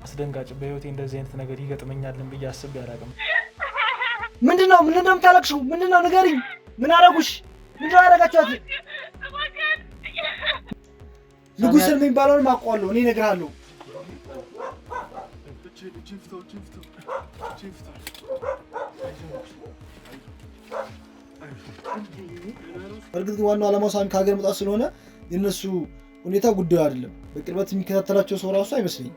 አስደንጋጭ በህይወቴ እንደዚህ አይነት ነገር ይገጥመኛልን ብዬ አስቤ አላውቅም። ምንድነው የምታለቅሽው? ምንድነው ንገሪኝ። ምን አደረጉሽ? ምንድነው ያደረጋችኋት? ንጉስ የሚባለውን አውቀዋለሁ እኔ እነግርሃለሁ። እርግጥ ዋናው ዓላማው ሳሚ ከሀገር መውጣት ስለሆነ የነሱ ሁኔታ ጉዳዩ አይደለም። በቅርበት የሚከታተላቸው ሰው ራሱ አይመስለኝም።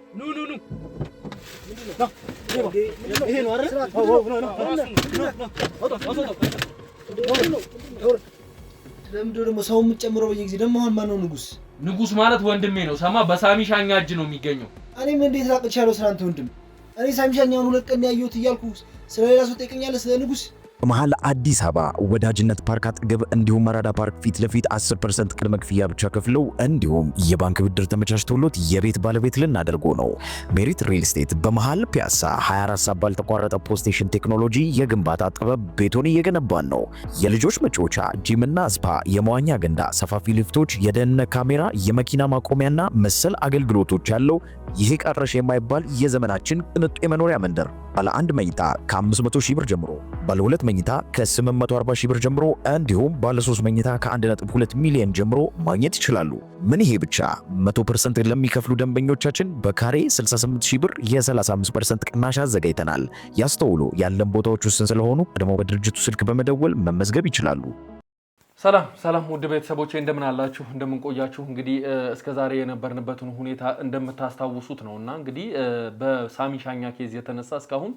ይሄ ነው አይደል? ለምንድነው ደግሞ ሰው የምትጨምረው በየጊዜ? ደግሞ አሁን ማነው ንጉስ? ንጉስ ማለት ወንድሜ ነው። ሰማ በሳሚ ሻኛ እጅ ነው የሚገኘው። እኔም እንዴት ላቅ ቻለው ስላንተ ወንድም? እኔ ሳሚ ሻኛውን 2 ቀን ያየሁት እያልኩ ስለሌላ ሰው ጠይቀኛለህ? ስለ ንጉስ በመሃል አዲስ አበባ ወዳጅነት ፓርክ አጠገብ እንዲሁም መራዳ ፓርክ ፊት ለፊት 10% ቅድመ ክፍያ ብቻ ከፍለው እንዲሁም የባንክ ብድር ተመቻችቶሎት የቤት ባለቤት ልናደርጎ ነው። ሜሪት ሪል ስቴት በመሃል ፒያሳ 24 ሰዓት ባልተቋረጠ ፖስቴሽን ቴክኖሎጂ የግንባታ ጥበብ ቤቶን እየገነባን ነው። የልጆች መጫወቻ፣ ጂምና ስፓ፣ የመዋኛ ገንዳ፣ ሰፋፊ ሊፍቶች፣ የደህንነት ካሜራ፣ የመኪና ማቆሚያና መሰል አገልግሎቶች ያለው ይሄ ቀረሽ የማይባል የዘመናችን ቅንጡ የመኖሪያ መንደር ባለ 1 መኝታ ከ500 ሺህ ብር ጀምሮ፣ ባለ 2 መኝታ ከ840 ሺህ ብር ጀምሮ እንዲሁም ባለ 3 መኝታ ከ1.2 ሚሊዮን ጀምሮ ማግኘት ይችላሉ። ምን ይሄ ብቻ 100% ለሚከፍሉ ደንበኞቻችን በካሬ 68 ሺህ ብር የ35% ቅናሽ አዘጋጅተናል። ያስተውሉ፣ ያለን ቦታዎች ውስን ስለሆኑ ቀድሞ በድርጅቱ ስልክ በመደወል መመዝገብ ይችላሉ። ሰላም ውድ ቤተሰቦቼ እንደምን አላችሁ? እንደምን ቆያችሁ? እንግዲህ እስከዛሬ የነበርንበትን ሁኔታ እንደምታስታውሱት ነውና እንግዲህ በሳሚ ሻኛ ኬዝ የተነሳ እስካሁን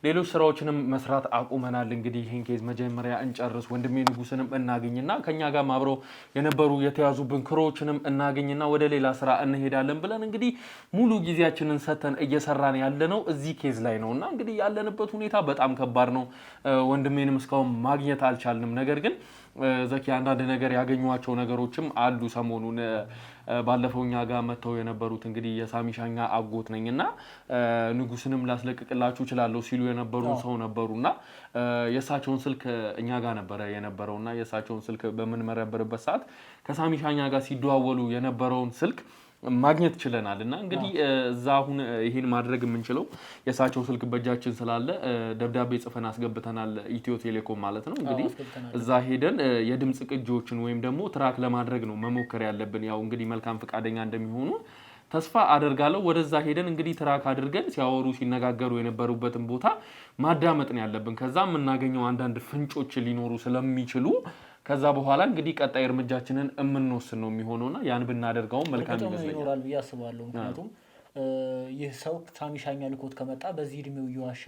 ሌሎች ስራዎችንም መስራት አቁመናል። እንግዲህ ይሄን ኬዝ መጀመሪያ እንጨርስ፣ ወንድሜ ንጉስንም እናገኝና ከኛ ጋር አብረው የነበሩ የተያዙብን ክሮዎችንም እናገኝና ወደ ሌላ ስራ እንሄዳለን ብለን እንግዲህ ሙሉ ጊዜያችንን ሰተን እየሰራን ያለነው እዚህ ኬዝ ላይ ነውና እንግዲህ ያለንበት ሁኔታ በጣም ከባድ ነው። ወንድሜንም እስካሁን ማግኘት አልቻልንም። ነገር ግን ዘኪ አንዳንድ ነገር ያገኙዋቸው ነገሮችም አሉ። ሰሞኑን ባለፈውኛ ጋር መተው የነበሩት እንግዲህ የሳሚ ሻኛ አጎት ነኝና ንጉስንም ላስለቅቅላችሁ እችላለሁ ሲሉ የነበሩ ሰው ነበሩና የሳቸውን ስልክ እኛ ጋር ነበር የነበረውና የሳቸውን ስልክ በመንመረበርበት ሰዓት ከሳሚ ሻኛ ጋር ሲደዋወሉ የነበረውን ስልክ ማግኘት ችለናልና እንግዲህ እዛ አሁን ይሄን ማድረግ የምንችለው የሳቸው ስልክ በእጃችን ስላለ ደብዳቤ ጽፈን አስገብተናል። ኢትዮ ቴሌኮም ማለት ነው። እንግዲህ እዛ ሄደን የድምጽ ቅጂዎችን ወይም ደግሞ ትራክ ለማድረግ ነው መሞከር ያለብን። ያው እንግዲህ መልካም ፈቃደኛ እንደሚሆኑ ተስፋ አደርጋለሁ። ወደዛ ሄደን እንግዲህ ትራክ አድርገን ሲያወሩ ሲነጋገሩ የነበሩበትን ቦታ ማዳመጥ ነው ያለብን። ከዛ የምናገኘው አንዳንድ ፍንጮች ሊኖሩ ስለሚችሉ ከዛ በኋላ እንግዲህ ቀጣይ እርምጃችንን እምንወስን ነው የሚሆነውና ያን ብናደርገው መልካም ይመስለኛል ብዬ አስባለሁ። ምክንያቱም ይህ ሰው ሳሚ ሻኛ ልኮት ከመጣ በዚህ እድሜው እየዋሸ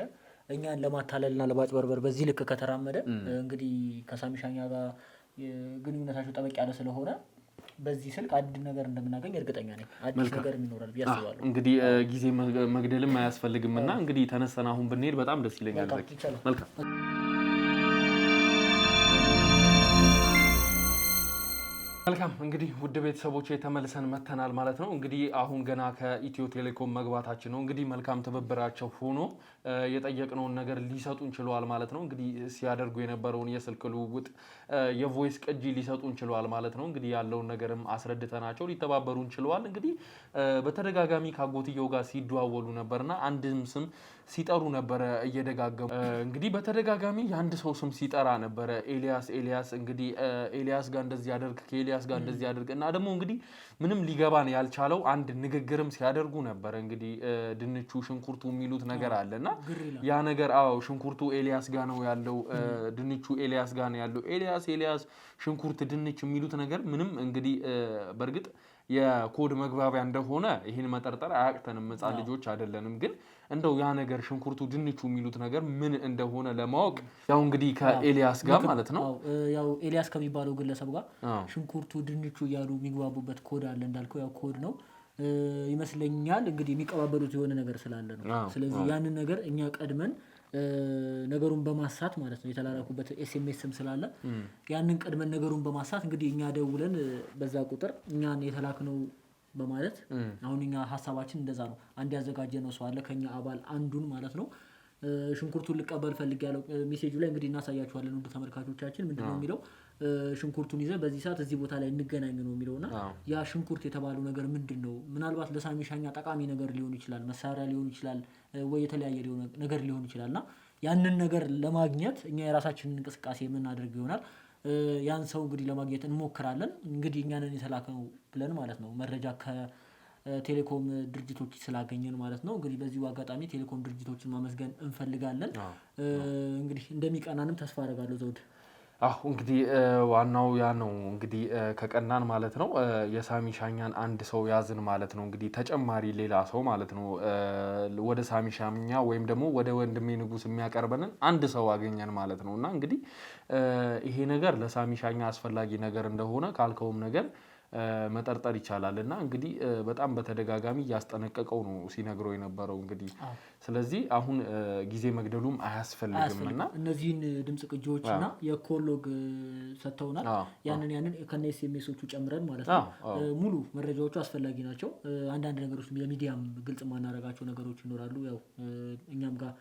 እኛን ለማታለልና ለማጭበርበር በዚህ ልክ ከተራመደ እንግዲህ ከሳሚ ሻኛ ጋር ግንኙነታቸው ጠበቅ ያለ ስለሆነ በዚህ ስልክ አዲስ ነገር እንደምናገኝ እርግጠኛ ነኝ። አዲስ ነገር ይኖራል ብዬ አስባለሁ። እንግዲህ ጊዜ መግደልም አያስፈልግምና እንግዲህ ተነስተን አሁን ብንሄድ በጣም ደስ ይለኛል። መልካም መልካም እንግዲህ ውድ ቤተሰቦቼ ተመልሰን መተናል ማለት ነው። እንግዲህ አሁን ገና ከኢትዮ ቴሌኮም መግባታችን ነው። እንግዲህ መልካም ትብብራቸው ሆኖ የጠየቅነውን ነገር ሊሰጡን ችለዋል ማለት ነው። እንግዲህ ሲያደርጉ የነበረውን የስልክ ልውውጥ የቮይስ ቅጂ ሊሰጡን ችለዋል ማለት ነው። እንግዲህ ያለውን ነገርም አስረድተናቸው ሊተባበሩን ችለዋል። እንግዲህ በተደጋጋሚ ካጎትየው ጋር ሲደዋወሉ ነበርና አንድም ስም ሲጠሩ ነበረ እየደጋገሙ እንግዲህ በተደጋጋሚ የአንድ ሰው ስም ሲጠራ ነበረ። ኤልያስ እንግዲህ ኤልያስ ጋር እንደዚህ ያደርግ ከኤልያስ ጋር እንደዚህ ያደርግ እና ደግሞ እንግዲህ ምንም ሊገባን ያልቻለው አንድ ንግግርም ሲያደርጉ ነበረ። እንግዲህ ድንቹ ሽንኩርቱ የሚሉት ነገር አለና ያ ነገር ሽንኩርቱ ኤልያስ ጋር ነው ያለው፣ ድንቹ ኤልያስ ጋር ነው ያለው። ኤልያስ ሽንኩርት ድንች የሚሉት ነገር ምንም እንግዲህ በእርግጥ የኮድ መግባቢያ እንደሆነ ይሄን መጠርጠር አያቅተንም። ሕፃን ልጆች አይደለንም። ግን እንደው ያ ነገር ሽንኩርቱ ድንቹ የሚሉት ነገር ምን እንደሆነ ለማወቅ ያው እንግዲህ ከኤልያስ ጋር ማለት ነው ያው ኤልያስ ከሚባለው ግለሰብ ጋር ሽንኩርቱ ድንቹ እያሉ የሚግባቡበት ኮድ አለ። እንዳልከው ያው ኮድ ነው ይመስለኛል። እንግዲህ የሚቀባበሉት የሆነ ነገር ስላለ ነው። ስለዚህ ያንን ነገር እኛ ቀድመን ነገሩን በማሳት ማለት ነው የተላላኩበት ኤስኤምኤስም ስላለ ያንን ቀድመን ነገሩን በማሳት እንግዲህ እኛ ደውለን በዛ ቁጥር እኛን የተላክነው በማለት አሁን እኛ ሐሳባችን እንደዛ ነው። አንድ ያዘጋጀነው ሰው አለ ከኛ አባል አንዱን ማለት ነው። ሽንኩርቱን ልቀበል ፈልጊያለሁ ሜሴጁ ላይ እንግዲህ እናሳያችኋለን። ወደ ተመልካቾቻችን ምንድነው የሚለው ሽንኩርቱን ይዘህ በዚህ ሰዓት እዚህ ቦታ ላይ እንገናኝ ነው የሚለውና ያ ሽንኩርት የተባለው ነገር ምንድነው? ምናልባት ለሳሚ ሻኛ ጠቃሚ ነገር ሊሆን ይችላል፣ መሳሪያ ሊሆን ይችላል፣ ወይ የተለያየ ነገር ሊሆን ይችላልና ያንን ነገር ለማግኘት እኛ የራሳችንን እንቅስቃሴ የምናደርግ ይሆናል። ያን ሰው እንግዲህ ለማግኘት እንሞክራለን። እንግዲህ እኛንን የተላከው ብለን ማለት ነው መረጃ ከቴሌኮም ድርጅቶች ስላገኘን ማለት ነው። እንግዲህ በዚሁ አጋጣሚ ቴሌኮም ድርጅቶችን ማመስገን እንፈልጋለን። እንግዲህ እንደሚቀናንም ተስፋ አደርጋለሁ ዘውድ። እንግዲህ ዋናው ያ ነው እንግዲህ ከቀናን ማለት ነው የሳሚ ሻኛን አንድ ሰው ያዝን ማለት ነው። እንግዲህ ተጨማሪ ሌላ ሰው ማለት ነው ወደ ሳሚ ሻኛ ወይም ደግሞ ወደ ወንድሜ ንጉስ የሚያቀርበንን አንድ ሰው አገኘን ማለት ነው። እና እንግዲህ ይሄ ነገር ለሳሚ ሻኛ አስፈላጊ ነገር እንደሆነ ካልከውም ነገር መጠርጠር ይቻላል። እና እንግዲህ በጣም በተደጋጋሚ ያስጠነቀቀው ነው ሲነግረው የነበረው እንግዲህ ስለዚህ አሁን ጊዜ መግደሉም አያስፈልግምና እነዚህን ድምጽ ቅጂዎችና የኮሎግ ሰጥተውናል። ያንን ከነ ኤስኤምኤሶቹ ጨምረን ማለት ነው ሙሉ መረጃዎቹ አስፈላጊ ናቸው። አንዳንድ ነገሮች የሚዲያም ግልጽ ማናረጋቸው ነገሮች ይኖራሉ። ያው እኛም ጋር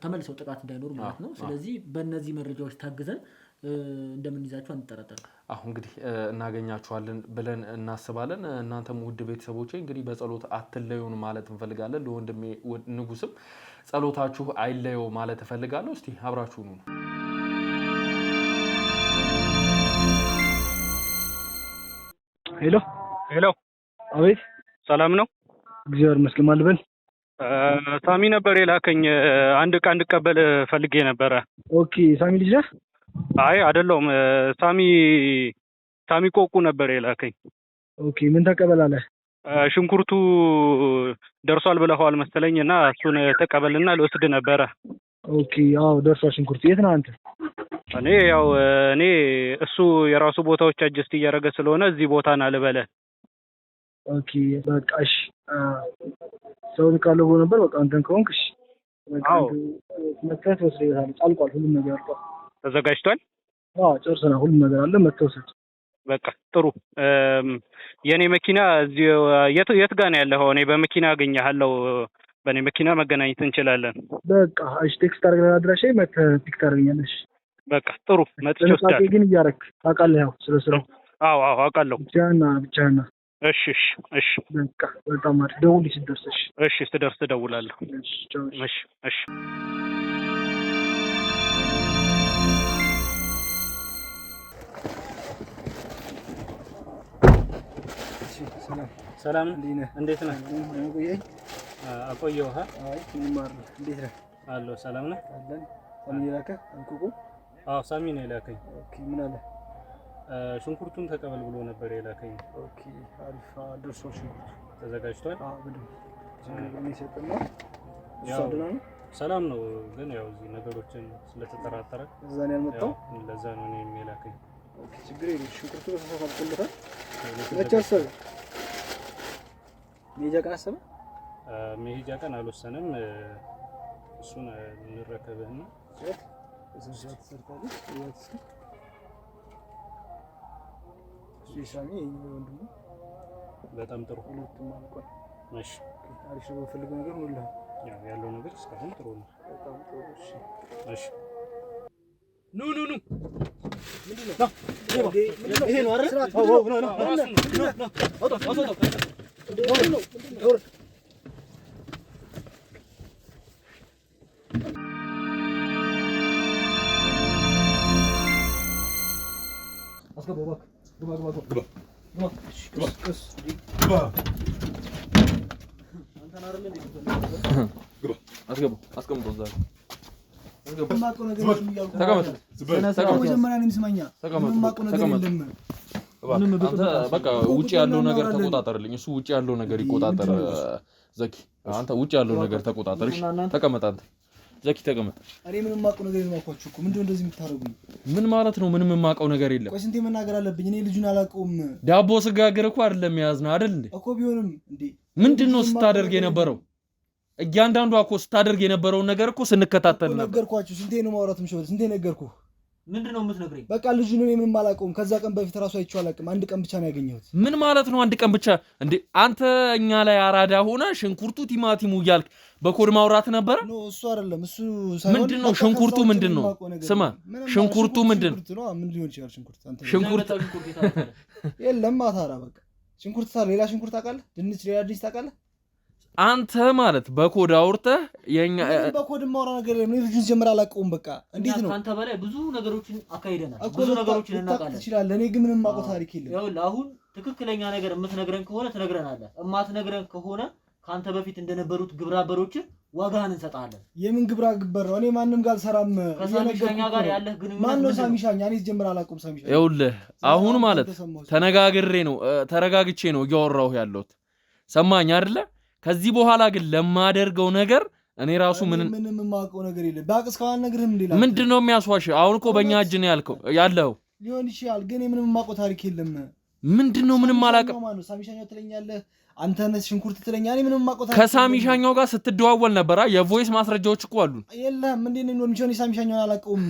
ተመልሰው ጥቃት እንዳይኖር ማለት ነው። ስለዚህ በእነዚህ መረጃዎች ታግዘን እንደምንይዛችሁ አንጠራጠርም። እንግዲህ እናገኛችኋለን ብለን እናስባለን። እናንተም ውድ ቤተሰቦቼ እንግዲህ በጸሎት አትለዩን ማለት እንፈልጋለን። ለወንድሜ ንጉስም ጸሎታችሁ አይለየው ማለት እፈልጋለሁ። እስቲ አብራችሁኑ ነው። ሄሎ አቤት። ሰላም ነው? እግዚአብሔር ይመስገን። ማን ልበል? ሳሚ ነበር የላከኝ። አንድ ዕቃ እንድቀበል ፈልጌ ነበረ። ኦኬ ሳሚ ልጅ ነህ? አይ አይደለሁም። ሳሚ ቆቁ ነበር የላከኝ። ኦኬ ምን ተቀበላለህ? ሽንኩርቱ ደርሷል ብለኸዋል መሰለኝ እና እሱን ተቀበልና ልወስድ ነበረ። ኦኬ አዎ ደርሷል ሽንኩርቱ። የት ነህ አንተ? እኔ እሱ የራሱ ቦታዎች አጀስት እያደረገ ስለሆነ እዚህ ቦታ ና ልበለ። ኦኬ በቃ እሺ። ሰውን ካለው ብሎ ነበር። በቃ አንተን ከሆንክ እሺ አዎ መጥተህ ትወስደዋለህ። ጫልቋል፣ ሁሉም ነገር አልቋል። ተዘጋጅቷል? ጨርሰናል። ሁሉም ነገር አለ። መጥተህ ውሰድ። በቃ ጥሩ። የኔ መኪና እዚህ የት ጋር ነው ያለው? እኔ በመኪና አገኘሃለሁ። በኔ መኪና መገናኘት እንችላለን። በቃ እሺ ቴክስት አድርገህ አድራሻዬ መጥተህ ፒክ ታደርገኛለሽ። በቃ ጥሩ። መጥቼ ወስዳለሁ። ግን እያደረክ ታውቃለህ ያው ስለ ስራው። አዎ አውቃለሁ። ብቻህን ና። እሺ በቃ በጣም አሪፍ። ደውልልኝ ስትደርስ። እሺ ስትደርስ እደውላለሁ። እሺ ሰላም እንዴት ነህ? አቆየሁህ? እንዴት ነህ? አለሁ። ሰላም ነህ? ሳሚ የላከህ? አዎ ሳሚ ነው የላከኝ። ኦኬ ምን አለ? ሽንኩርቱን ተቀበል ብሎ ነበር የላከኝ። ኦኬ አሪፍ። ደርሷል ሽንኩርቱ። ተዘጋጅቷል? በደንብ የሚሰጥና ሰላም ነው። ግን ያው እዚህ ነገሮችን ስለተጠራጠረ እዛ ነው ያልመጣው። ለዛ ነው እኔ የላከኝ። ኦኬ ችግር የለም። ሽንኩርቱ ተሳሳልኩለታል። መቼ አሰበ? መሄጃ ቀን አሰበ? መሄጃ ቀን አልወሰንም። እሱን እንረከብህና ሰዓት ሰርታለች። ሳሚ ወንድሙ በጣም ጥሩ። ሁለቱም አልቋል። እሺ አሪፍ ነው። በፈልገው ነገር ሁሉ ያለው ነገር እስካሁን ጥሩ ነው። በጣም ጥሩ። እሺ ኑ ምንድነው? ይሄ ነው አይደል? በቃ ውጪ ያለው ነገር ተቆጣጠርልኝ። እሱ ውጪ ያለው ነገር ይቆጣጠር። ዘኪ አንተ ውጪ ያለው ነገር ተቆጣጠር። እሺ ተቀመጥ። አንተ ዘኪ ተቀመጥ። እኔ ምንም የማውቀው ነገር የለም አልኳችሁ እኮ። ምንድነው እንደዚህ የምታደርጉኝ? ምን ማለት ነው? ምንም የማውቀው ነገር የለም። ቆይ ስንቴ መናገር አለብኝ? እኔ ልጁን አላውቀውም። ዳቦ ስጋግር እኮ አይደለም የያዝነው አይደል እንዴ? እኮ ቢሆንም እንዴ ምንድነው ስታደርግ የነበረው? እያንዳንዷ እኮ ስታደርግ የነበረውን ነገር እኮ ስንከታተል ነበር። ነገርኳችሁ። ስንቴ ነው ማውራት የምችለው? ስንቴ ነገርኩህ? ምንድነው የምትነግረኝ? በቃ ልጁ ነው ምንም አላውቀውም። ከዛ ቀን በፊት ራሱ አይቼው አላውቅም። አንድ ቀን ብቻ ነው ያገኘሁት። ምን ማለት ነው አንድ ቀን ብቻ? እንዴ አንተ እኛ ላይ አራዳ ሆነ ሽንኩርቱ ቲማቲሙ እያልክ በኮድ ማውራት ነበረ? ኖ እሱ አይደለም። እሱ ሳይሆን ምንድነው ሽንኩርቱ? ምንድነው ስማ፣ ሽንኩርቱ ምንድን ነው? ምን ሊሆን ይችላል ሽንኩርት? አንተ ሽንኩርት የለም ማታራ በቃ ሽንኩርት ሌላ ሽንኩርት ታውቃለህ? ድንች ሌላ ድንች ታውቃለህ? አንተ ማለት በኮድ አውርተህ የኛ በኮድ ማውራ ነገር ነው። ልጁን ጀምር አላውቀውም። በቃ እንዴት ነው? አንተ በላይ ብዙ ነገሮችን አካሂደናል። ብዙ ነገሮችን እናውቃለን። ትችላለህ። እኔ ግን ምንም ማውቀው ታሪክ የለም። ይኸውልህ አሁን ትክክለኛ ነገር የምትነግረን ከሆነ ትነግረናለህ። እማትነግረን ከሆነ ካንተ በፊት እንደነበሩት ግብረ አበሮች ዋጋህን እንሰጣለን። የምን ግብረ አበር ነው? እኔ ማንም ጋር አልሰራም። ከሳሚሻኛ ጋር ያለህ ግንኙነት ማን ነው ሳሚሻኛ? እኔ ጀምር አላውቀውም ሳሚሻኛ። ይኸውልህ አሁን ማለት ተነጋግሬ ነው ተረጋግቼ ነው እያወራሁ ያለሁት። ሰማኝ አይደለ? ከዚህ በኋላ ግን ለማደርገው ነገር እኔ ራሱ ምንም የማውቀው ነገር የለም። ባቅስ ካዋን ነገርም እንዴ ምንድነው የሚያስዋሽ? አሁን እኮ በእኛ እጅ ነው ያለው ሊሆን ይችላል፣ ግን ምንም የማውቀው ታሪክ የለም። ምንድነው? ምንም አላውቅም። ሳሚሻኛው ትለኛለህ አንተ ነህ ሽንኩርት ትለኛለህ። እኔ ምንም የማውቀው ታሪክ ከሳሚሻኛው ጋር ስትደዋወል ነበር። የቮይስ ማስረጃዎች እኮ አሉን። የለም እንዴ ነው የሚሆነው? ሳሚሻኛውን አላውቀውም።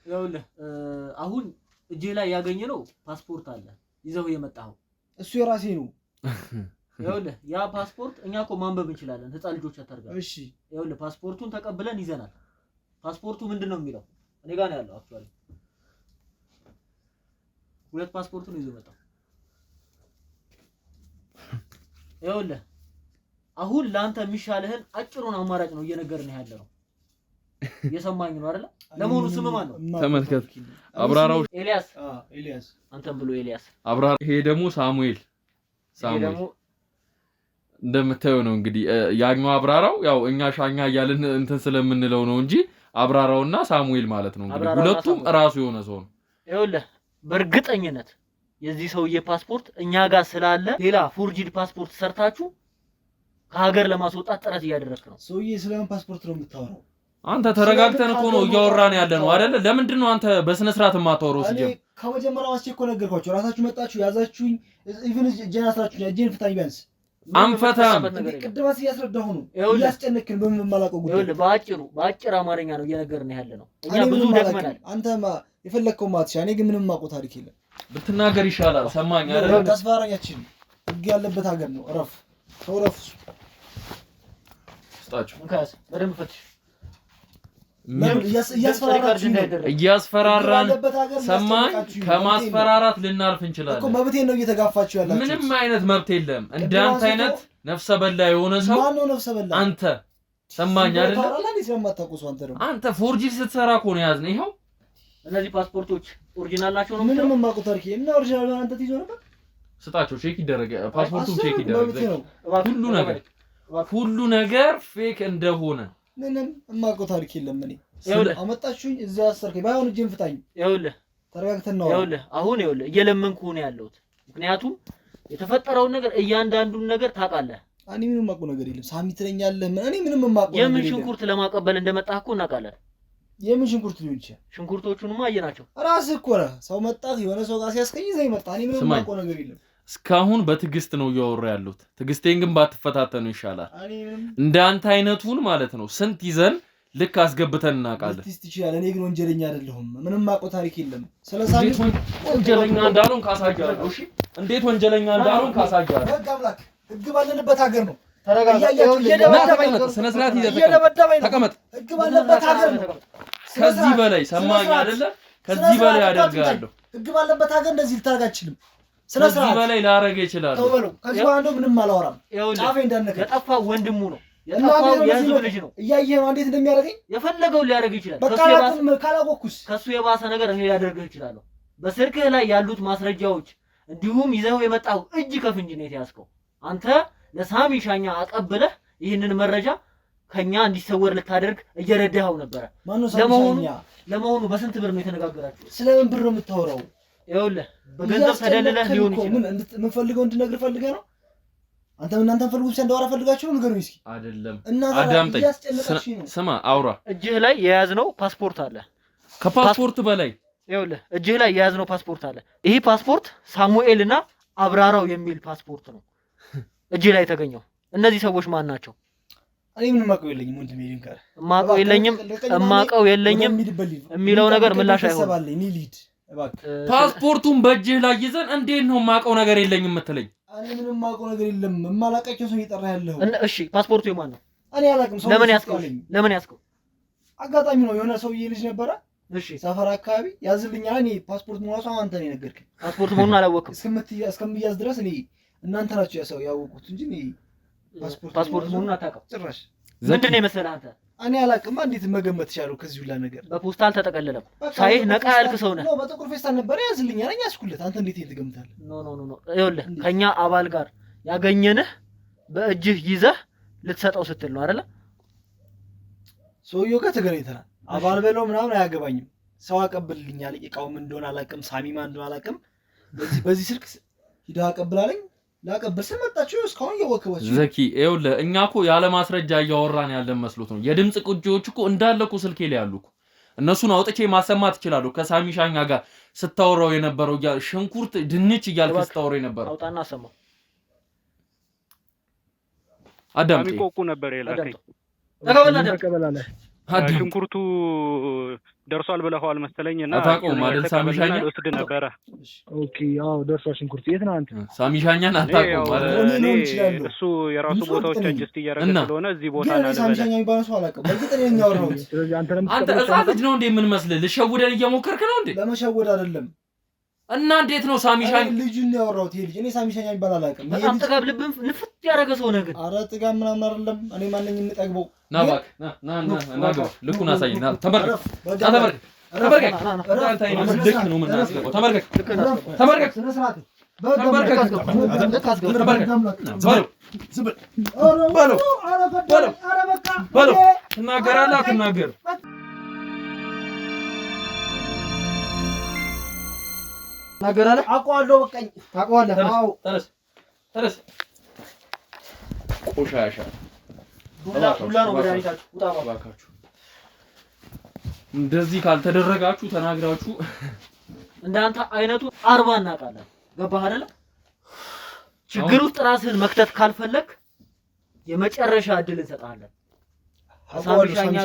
ይኸውልህ አሁን እጄ ላይ ያገኘነው ፓስፖርት አለ ይዘው የመጣኸው እሱ የራሴ ነው። ይኸውልህ ያ ፓስፖርት እኛ እኮ ማንበብ እንችላለን፣ ህፃን ልጆች አታርጋለህ። እሺ ይኸውልህ ፓስፖርቱን ተቀብለን ይዘናል። ፓስፖርቱ ምንድነው የሚለው? እኔ ጋር ነው ያለው። አክቹአሊ ሁለት ፓስፖርቱን ይዞ መጣ። ይኸውልህ አሁን ላንተ የሚሻልህን አጭሩን አማራጭ ነው እየነገርን ያለነው። እየሰማኝ ነው አይደል? ለመሆኑ ስም ማን ነው? ተመልከት። አብራራው ኤልያስ። ኤልያስ አንተም ብሎ ኤልያስ። አብራራ። ይሄ ደግሞ ሳሙኤል እንደምታየው ነው እንግዲህ ያኛው አብራራው ያው እኛ ሻኛ እያልን እንትን ስለምንለው ነው እንጂ አብራራውና ሳሙኤል ማለት ነው እንግዲህ ሁለቱም ራሱ የሆነ ሰው ነው። ይኸውልህ በእርግጠኝነት የዚህ ሰውዬ ፓስፖርት እኛ ጋር ስላለ ሌላ ፎርጂድ ፓስፖርት ሰርታችሁ ከሀገር ለማስወጣት ጥረት እያደረግክ ነው። ሰውዬ ስለምን ፓስፖርት ነው የምታወራው? አንተ ተረጋግተን እኮ ነው እያወራን ያለ ነው አይደለ? ለምንድን ነው አንተ በስነ ስርዓት የማታወራው? ሲጀምር ከመጀመሪያው አስቼ እኮ ነገርኳችሁ። ራሳችሁ መጣችሁ ያዛችሁኝ። ኢቭን ጄን አስራችሁ ጄን ፍታኝ ቢያንስ አንፈታም። ቅድማስ እያስረዳሁ ነው እያስጨነቅን በመማላቀው ጉዳይ። ይኸውልህ በአጭር አማርኛ ነው እየነገርን ያለ ነው። እኛ ብዙ ደክመናል። አንተማ የፈለግከው ማትሻ። እኔ ግን ምንም ማውቀው ታሪክ የለም። ብትናገር ይሻላል። ሰማኝ አይደል? ተስፋራኛችን ህግ ያለበት ሀገር ነው። እረፍ ተውረፍ ስጣችሁ እንካስ በደንብ ፈትሽ። እያስፈራራን ሰማኝ። ከማስፈራራት ልናልፍ እንችላለን እኮ። መብቴን ነው እየተጋፋችሁ ያላችሁ። ምንም አይነት መብት የለም። እንዳንተ አይነት ነፍሰ በላ የሆነ ሰው ማን ነው ነፍሰ በላ? አንተ ሰማኝ አይደል? አንተ ፎርጂድ ስትሰራ እኮ ነው ያዝነው። ይኸው እነዚህ ፓስፖርቶች ኦሪጂናል ናቸው ነው ምንም የማውቀው ታሪክ እና ኦሪጂናል አንተ ትይዞ ነበር። ስጣቸው፣ ቼክ ይደረግ፣ ፓስፖርቱን ቼክ ይደረግ። ሁሉ ነገር ፌክ እንደሆነ ምንም የማውቀው ታሪክ የለም። እኔ አመጣችሁኝ እዚያ አሰርከኝ። ባይሆን እጄን ፍታኝ። ይኸውልህ ተረጋግተን ነው አሁን እየለመንኩህ ነው ያለሁት። ምክንያቱም የተፈጠረውን ነገር እያንዳንዱን ነገር ታውቃለህ። እኔ ምንም የማውቀው ነገር የለም። ሳሚ ትለኛለህ። እኔ ምንም የማውቀው ነገር የለም። የምን ሽንኩርት ለማቀበል እንደመጣህ እኮ እናውቃለን። የምን ሽንኩርት ሊሆን ይችላል? ሽንኩርቶቹንማ አየናቸው። ራስህ እኮ ነህ ሰው መጣህ፣ የሆነ ሰው ጋር ሲያስቀኝ ይዘህ መጣ። እኔ ምንም የማውቀው ነገር የለም። እስካሁን በትዕግስት ነው እያወራ ያሉት። ትዕግስቴን ግን ባትፈታተኑ ይሻላል። እንዳንተ አይነቱን ማለት ነው ስንት ይዘን ልክ አስገብተን እናውቃለን። ትስት ይችላል። እኔ ግን ወንጀለኛ አይደለሁም። ምንም የማውቀው ታሪክ የለም። ስለሳሚ ወንጀለኛ እንዳልሆን ካሳያለሁ። እሺ እንዴት ወንጀለኛ እንዳልሆን ካሳያለሁ። ህግ አምላክ፣ ህግ ባለንበት ሀገር ነው። ስነ ስርዓት ይዘህ ተቀመጥ። ህግ ባለበት ሀገር ነው። ከዚህ በላይ ሰማኝ አይደለ? ከዚህ በላይ አደርጋለሁ። ህግ ባለበት ሀገር እንደዚህ ልታደርግ አትችልም። ከዚህ በላይ ላረግ ይችላል። ተወለው። ከዚህ በኋላ ምንም አላወራም። ጫፌ እንዳነከ የጠፋው ወንድሙ ነው። የጠፋው የህዝብ ልጅ ነው። እያየህ ነው እንዴት እንደሚያደርገኝ። የፈለገውን ሊያደርግ ይችላል። ካላወኩስ ከሱ የባሰ ነገር እኔ ሊያደርግህ ይችላል። በስልክህ ላይ ያሉት ማስረጃዎች እንዲሁም ይዘው የመጣው እጅ ከፍንጅ ነው የተያዝከው። አንተ ለሳሚ ሻኛ አቀብለህ ይህንን መረጃ ከኛ እንዲሰወር ልታደርግ እየረዳኸው ነበረ። ለመሆኑ በስንት ብር ነው የተነጋገራችሁ? ስለምን ብር ነው የምታወራው? ይኸውልህ በገንዘብ ተደልለህ ሊሆን ይችላል። ምን ፈልገው እንድነግርህ ፈልገህ ነው? እናንተን ፈልጉ ብቻ እንዳወራ ፈልጋችሁ ነው? ንገሩኝ እስኪ። አይደለም አዳምጠኝ፣ ስማ፣ አውራ። እጅህ ላይ የያዝነው ፓስፖርት አለ። ከፓስፖርት በላይ ይኸውልህ እጅህ ላይ የያዝነው ፓስፖርት አለ። ይሄ ፓስፖርት ሳሙኤልና አብራራው የሚል ፓስፖርት ነው እጅህ ላይ የተገኘው። እነዚህ ሰዎች ማን ናቸው? እኔ ምንም ማቀው የለኝም ወንድሜ ልንገር ማቀው የለኝም የሚለው ነገር ምላሽ አይሆንም እኔ ሊድ ፓስፖርቱን በእጅህ ላይ ይዘን እንዴት ነው ማቀው ነገር የለኝም የምትለኝ? እኔ ምንም ማቀው ነገር የለም። የማላውቃቸው ሰው እየጠራ ያለው እሺ ፓስፖርቱ የማን ነው? እኔ አላውቅም። ሰው ለምን ያስከው? አጋጣሚ ነው የሆነ ሰውዬ ልጅ ነበረ እሺ ሰፈር አካባቢ ያዝልኛል። እኔ ፓስፖርት መዋሳው አንተ ነው የነገርከኝ። ፓስፖርት መሆኑን አላወቅም እስከምያዝ ድረስ እኔ እናንተ ናችሁ ያሰው ያወቁት እንጂ እኔ ፓስፖርት መሆኑን አታውቅም ጭራሽ። ምንድን ነው የመሰለህ አንተ? እኔ አላውቅም። እንዴት መገመት ይቻላል ከዚህ ሁላ ነገር? በፖስታ አልተጠቀለለም። ሳይህ ነቃ ያልክ ሰው ነህ። በጥቁር ፌስታል ነበር ያዝልኛል። እኛ ያስኩለት አንተ እንዴት ትገምታለህ? ኖ ይኸውልህ ከኛ አባል ጋር ያገኘንህ በእጅህ ይዘህ ልትሰጠው ስትል ነው አይደለ? ሰውየው ጋር ተገናኝተናል። አባል በለው ምናምን አያገባኝም። ሰው አቀብልልኛል። እቃውም እንደሆነ አላውቅም፣ ሳሚማ እንደሆነ አላውቅም። በዚህ ስልክ ሂዳ አቀብላለኝ። ላቀበል ስመጣችሁ እስካሁን እያወከባችሁ ዘኪ ይኸውልህ እኛ እኮ ያለ ማስረጃ እያወራን ያለን መስሎት ነው። የድምጽ ቅጂዎች እኮ እንዳለ እኮ ስልኬ ላይ ያሉ እኮ እነሱን አውጥቼ ማሰማት እችላለሁ። ከሳሚሻኛ ጋር ስታወራው የነበረው ሽንኩርት ድንች እያልክ ስታወራው የነበረው አውጣና አሰማው። አዳምጪ ቆቁ ነበር የላከኝ ተቀበላለ ሽንኩርቱ ደርሷል ብለዋል መሰለኝና አታውቀውም አይደል? ሳሚሻኛ ወስድ ነበረ። ኦኬ አዎ ደርሷል ሽንኩርቱ። የት ነው አንተ? ሳሚሻኛን አታውቀውም አይደል? እሱ የራሱ ቦታዎች አጀስት እያደረገ ስለሆነ እዚህ ቦታ ላይ ሳሚሻኛ የሚባለው ሰው አላውቅም። በእርግጠኛ ያወራው ስለዚህ አንተ ሕፃን ልጅ ነው እንዴ? ምን መስልህ? ልሸውደን እየሞከርክ ነው እንዴ? ለመሸወድ አይደለም። እና እንዴት ነው ሳሚሻኛ ልጁን ነው ያወራሁት። ይሄ ልጅ እኔ ሳሚሻኛ የሚባል አላውቅም። በጣም ጥጋብ ልብን ንፍት ያደረገ ሰው ነገር። ኧረ ጥጋብ ምናምን አይደለም። እኔ ማንኝ እንጠግበው ና እባክህ ና ልኩን አሳየኝ። ና ተመርከክ አንተ አይነት ልክ ነው የምናስገባው። ተመርከክ ትናገራለህ አትናገርም? ናገራለህ አውቀዋለሁ። በቃኝ ታውቀዋለህ። አዎ ተነስ ቆሻሻ ሁላ ነው መድኃኒታችሁ። ውጣ እባካችሁ። እንደዚህ ካልተደረጋችሁ ተናግራችሁ እንዳንተ አይነቱ 40 እናውቃለን። ገባህ አይደለ? ችግር ውስጥ ራስህን መክተት ካልፈለክ የመጨረሻ እድል እንሰጣለን። ሳሚሻኛ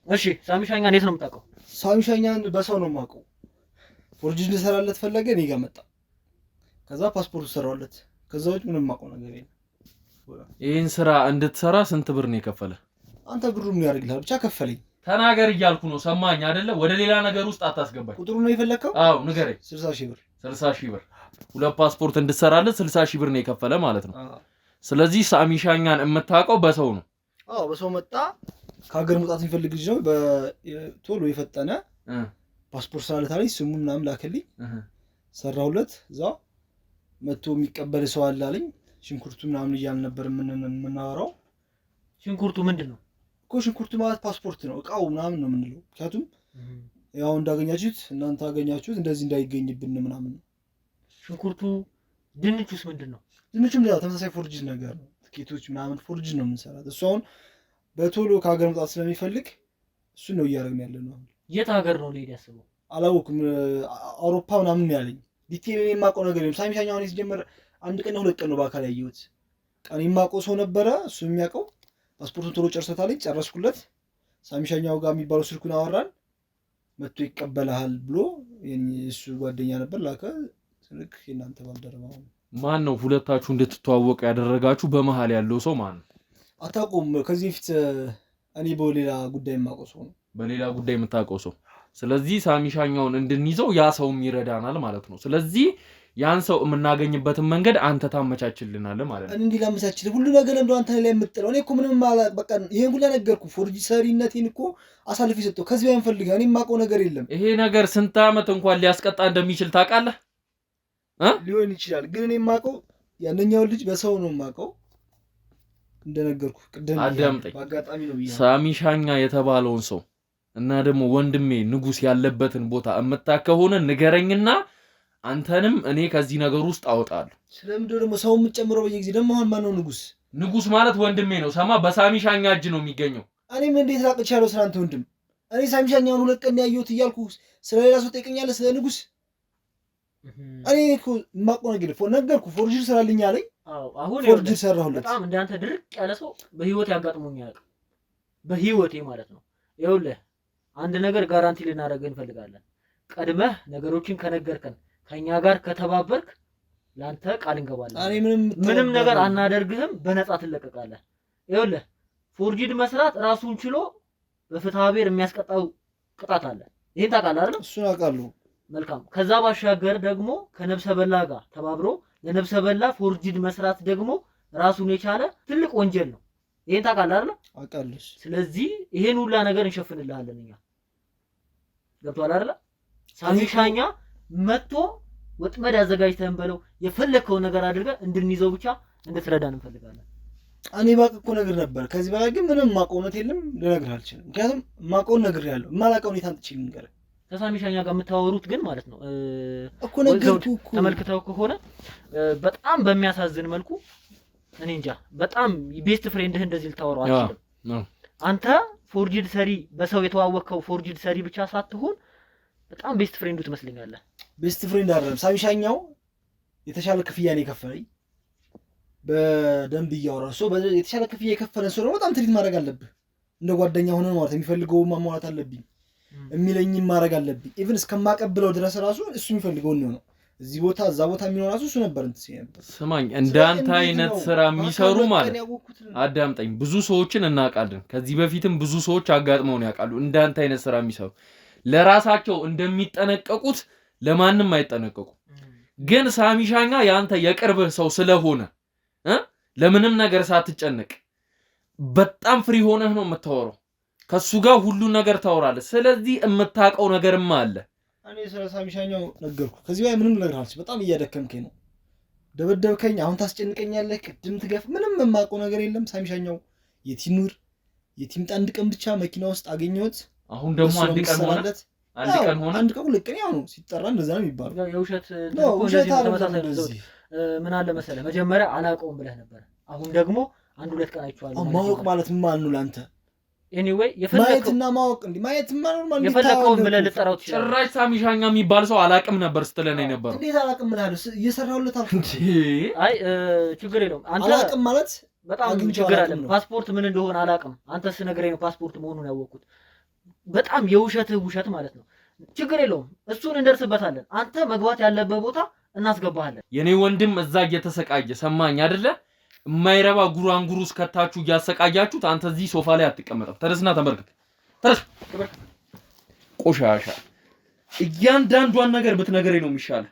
እሺ ሳሚሻኛ እንዴት ነው የምታውቀው? ሳሚሻኛን በሰው ነው የማውቀው። ፎርጅድ ልሰራለት ፈለገ እኔ ጋር መጣ። ከዛ ፓስፖርት ሰራውለት። ከዛ ውጭ ምንም የማውቀው ነገር የለም። ይሄን ስራ እንድትሰራ ስንት ብር ነው የከፈለ? አንተ ብሩ ምን ያደርግልሃል? ብቻ ከፈለኝ። ተናገር እያልኩ ነው። ሰማኝ አይደለ? ወደ ሌላ ነገር ውስጥ አታስገባኝ። ቁጥሩ ነው የፈለከው? አዎ ንገረኝ። 60,000 ብር 60,000 ብር። ሁለት ፓስፖርት እንድትሰራለት 60,000 ብር ነው የከፈለ ማለት ነው። ስለዚህ ሳሚሻኛን የምታውቀው በሰው ነው? አዎ በሰው መጣ። ከሀገር መውጣት የሚፈልግ ልጅ ነው። በቶሎ የፈጠነ ፓስፖርት ስላለታለኝ ስሙን ምናምን ላከልኝ። ሰራሁለት። እዛ መጥቶ የሚቀበል ሰው አለ አለኝ። ሽንኩርቱ ምናምን እያልን ነበር የምናወራው። ሽንኩርቱ ምንድን ነው እኮ? ሽንኩርቱ ማለት ፓስፖርት ነው፣ እቃው ምናምን ነው የምንለው። ምክንያቱም ያው እንዳገኛችሁት እናንተ አገኛችሁት እንደዚህ እንዳይገኝብን ምናምን ነው። ሽንኩርቱ ድንቹስ ምንድን ነው? ድንቹም ያው ተመሳሳይ ፎርጅድ ነገር ነው። ትኬቶች ምናምን ፎርጅድ ነው የምንሰራት። እሱ አሁን በቶሎ ከሀገር መውጣት ስለሚፈልግ እሱን ነው እያደረግን ያለ ነው። የት ሀገር ነው ሊሄድ ያስበው? አላወኩም። አውሮፓ ምናምን ያለኝ ዲቴል የማውቀው ነገር የለም። ሳሚሻኛ አሁን ሲጀመር 1 ቀን 2 ቀን ነው በአካል ያየሁት። ቀን የማውቀው ሰው ነበረ፣ እሱ የሚያውቀው ፓስፖርቱን ቶሎ ጨርሶታለኝ። ጨረስኩለት። ሳሚሻኛው ጋር የሚባለው ስልኩን አወራን። መጥቶ ይቀበልሃል ብሎ እሱ ጓደኛ ነበር ላከ። ስልክ የእናንተ ባልደረባ ነው። ማን ነው ሁለታችሁ እንድትተዋወቁ ያደረጋችሁ? በመሀል ያለው ሰው ማን ነው? አታውቁም? ከዚህ በፊት እኔ በሌላ ጉዳይ የማውቀው ሰው ነው። በሌላ ጉዳይ የምታውቀው ሰው። ስለዚህ ሳሚሻኛውን እንድንይዘው ያ ሰውም ይረዳናል ማለት ነው። ስለዚህ ያን ሰው የምናገኝበትን መንገድ አንተ ታመቻችልናለህ ማለት ነው። እንዴ ላመቻችል? ሁሉ ነገር ለምዶ አንተ ላይ የምትጥለው? እኔ እኮ ምንም በቃ ይሄን ሁሉ ነገርኩ። ፎርጅሰሪነቴን እኮ አሳልፌ ሰጠው። ከዚህ በላይ ፈልጋ እኔ የማውቀው ነገር የለም። ይሄ ነገር ስንት ዓመት እንኳን ሊያስቀጣ እንደሚችል ታውቃለህ? ሊሆን ይችላል፣ ግን እኔ የማውቀው ያንኛው ልጅ በሰው ነው የማውቀው። እንደነገርኩ ቅድም በአጋጣሚ ነው ብዬ ሳሚሻኛ የተባለውን ሰው እና ደግሞ ወንድሜ ንጉስ ያለበትን ቦታ እምታውቅ ከሆነ ንገረኝና አንተንም እኔ ከዚህ ነገር ውስጥ አወጣለሁ። ስለምንድነው ደግሞ ሰው የምትጨምረው በየጊዜ? ደግሞ አሁን ማን ነው ንጉስ? ንጉስ ማለት ወንድሜ ነው። ሰማ በሳሚሻኛ እጅ ነው የሚገኘው። እኔም እንዴት ላቅቻለሁ ስላንተ ወንድም? እኔ ሳሚሻኛውን 2 ቀን ያየሁት እያልኩ ስለሌላ ሰው ጠይቀኛለህ? ስለ ንጉስ እኔ እኮ የማውቀው ነገር ነገርኩ። ፎርጅድ ስራልኝ አለኝ። አሁን ፎርጅድ ሰራሁለት። በጣም እንዳንተ ድርቅ ያለ ሰው በህይወት ያጋጥሞኝ አያውቅም። በህይወቴ ማለት ነው። ይኸውልህ አንድ ነገር ጋራንቲ ልናደርግህ እንፈልጋለን። ቀድመህ ነገሮችን ከነገርከን ከኛ ጋር ከተባበርክ ላንተ ቃል እንገባለን። እኔ ምንም ነገር አናደርግህም፣ በነፃ ትለቀቃለህ። ይኸውልህ ፎርጅድ መስራት ራሱን ችሎ በፍትሐ ብሔር የሚያስቀጣው ቅጣት አለ። ይሄን ታውቃለህ አይደል? እሱን አውቃለሁ። መልካም። ከዛ ባሻገር ደግሞ ከነብሰ በላ ጋር ተባብሮ ለነብሰ በላ ፎርጅድ መስራት ደግሞ ራሱን የቻለ ትልቅ ወንጀል ነው። ይሄን ታውቃለህ አይደል? አውቃለሁ። ስለዚህ ይሄን ሁላ ነገር እንሸፍንልሃለን እኛ። ገብቶሃል አይደል? ሳሚሻኛ መጥቶ ወጥመድ አዘጋጅተን በለው የፈለከው ነገር አድርገህ እንድንይዘው ብቻ እንድትረዳን እንፈልጋለን። እኔ ባውቅ እኮ ነገር ነበር። ከዚህ በላይ ግን ምንም ማቆነት የለም፣ ልነግርህ አልችልም። ምክንያቱም ማቆን ነገር ያለው የማላውቀው ሁኔታ አንጥቼ ልንገርህ። ከሳሚሻኛ ጋር የምታወሩት ግን ማለት ነው እኮ ነገርኩህ እኮ ተመልክተው ከሆነ በጣም በሚያሳዝን መልኩ እኔ እንጃ፣ በጣም ቤስት ፍሬንድህ እንደዚህ ልታወራው አልችልም። አንተ ፎርጅድ ሰሪ በሰው የተዋወቅከው ፎርጅድ ሰሪ ብቻ ሳትሆን በጣም ቤስት ፍሬንዱ ትመስለኛለህ። ቤስት ፍሬንድ አይደለም ሳሚሻኛው የተሻለ ክፍያ ነው የከፈለኝ። በደንብ እያወራ ሰው የተሻለ ክፍያ የከፈለን ሰው ደግሞ በጣም ትሪት ማድረግ አለብህ። እንደ ጓደኛ ሆነ ማለት የሚፈልገው ማሟላት አለብኝ፣ የሚለኝን ማድረግ አለብኝ። ኢቭን እስከማቀብለው ድረስ ራሱ እሱ የሚፈልገው ነው። እዚህ ቦታ እዛ ቦታ የሚሆን ራሱ እሱ ነበር እንትን ሲነበር። ስማኝ፣ እንዳንተ አይነት ስራ የሚሰሩ ማለት አዳምጠኝ፣ ብዙ ሰዎችን እናውቃለን። ከዚህ በፊትም ብዙ ሰዎች አጋጥመውን ያውቃሉ። እንዳንተ አይነት ስራ የሚሰሩ ለራሳቸው እንደሚጠነቀቁት ለማንም አይጠነቀቁ። ግን ሳሚሻኛ ያንተ የቅርብህ ሰው ስለሆነ ለምንም ነገር ሳትጨነቅ በጣም ፍሪ ሆነህ ነው የምታወራው። ከሱ ጋር ሁሉ ነገር ታወራለህ። ስለዚህ የምታውቀው ነገርማ አለ። እኔ ስለ ሳሚሻኛው ነገርኩ። ከዚህ በላይ ምንም ነገር አልችልም። በጣም እያደከምከኝ ነው። ደበደብከኝ፣ አሁን ታስጨንቀኛለህ። ቅድም ትገፍ። ምንም የማውቀው ነገር የለም። ሳሚሻኛው የቲኑር የቲምጣ አንድ ቀን ብቻ መኪና ውስጥ አገኘሁት። አሁን ደግሞ አንድ ቀን ሆነ። አንድ ቀን ሁለት ቀን ያው ነው ሲጠራ እንደዛ ነው የሚባለው። የውሸት ምን አለ መሰለህ መጀመሪያ አላውቀውም ብለህ ነበር። አሁን ደግሞ አንድ ሁለት ቀን አይቼዋለሁ። ማወቅ ማለት ምን ማለት ነው ላንተ? ኤኒዌይ ማየትና ማወቅ እንዴ ማየትማ ኖርማል የፈለከውን ብለህ ልጠራው ትችላለህ። ጭራሽ ሳሚሻኛ የሚባል ሰው አላውቅም ነበር ስትለኝ ነበር። እንዴት አላውቅም እላለሁ? እየሰራሁለት አልኩ። አይ ችግር የለውም። አንተ አላውቅም ማለት በጣም ችግር አለ። ፓስፖርት ምን እንደሆነ አላውቅም። አንተ ስነግረኝ ነው ፓስፖርት መሆኑን ያወቅኩት። በጣም የውሸትህ ውሸት ማለት ነው። ችግር የለውም፣ እሱን እንደርስበታለን። አንተ መግባት ያለበት ቦታ እናስገባሃለን። የኔ ወንድም እዛ እየተሰቃየ ሰማኝ አይደለ? የማይረባ ጉራንጉሩ እስከታችሁ እያሰቃያችሁት አንተ እዚህ ሶፋ ላይ አትቀመጥም። ተነስና ተመልከት። ተነስ። ቆሻሻ እያንዳንዷን ነገር ብትነግረኝ ነው የሚሻለው።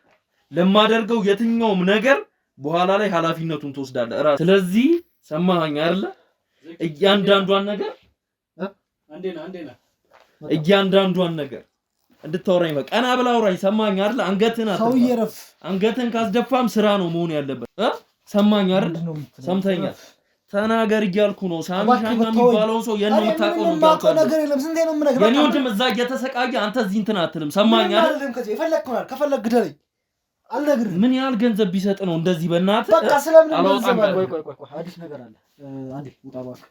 ለማደርገው የትኛውም ነገር በኋላ ላይ ኃላፊነቱን ትወስዳለህ ራስህ። ስለዚህ ሰማኸኝ አይደለ? እያንዳንዷን ነገር እያንዳንዷን ነገር እንድታወራኝ በቃ ቀና ብላ አውራኝ። ሰማኸኝ አይደለ? አንገትን ካስደፋም ስራ ነው መሆን ያለበት። ሰማኸኝ አይደል? ሰምተኛል። ተናገር እያልኩ ነው። ሳሚሻኛ የሚባለውን ሰው የኔ የምታውቀው ነው የማውቀው ነገር የለም። ስንቴ ነው የምነግርህ? የኔ ወንድም እዛ እየተሰቃየ አንተ እዚህ እንትን አትልም። ሰማኸኝ አይደል? ከፈለክ ግደለኝ፣ አልነግርህም። ምን ያህል ገንዘብ ቢሰጥ ነው እንደዚህ? በእናትህ በቃ ስለምን ገንዘብ አለ? ቆይ አዲስ ነገር አለ። አንዴ ውጣ እባክህ።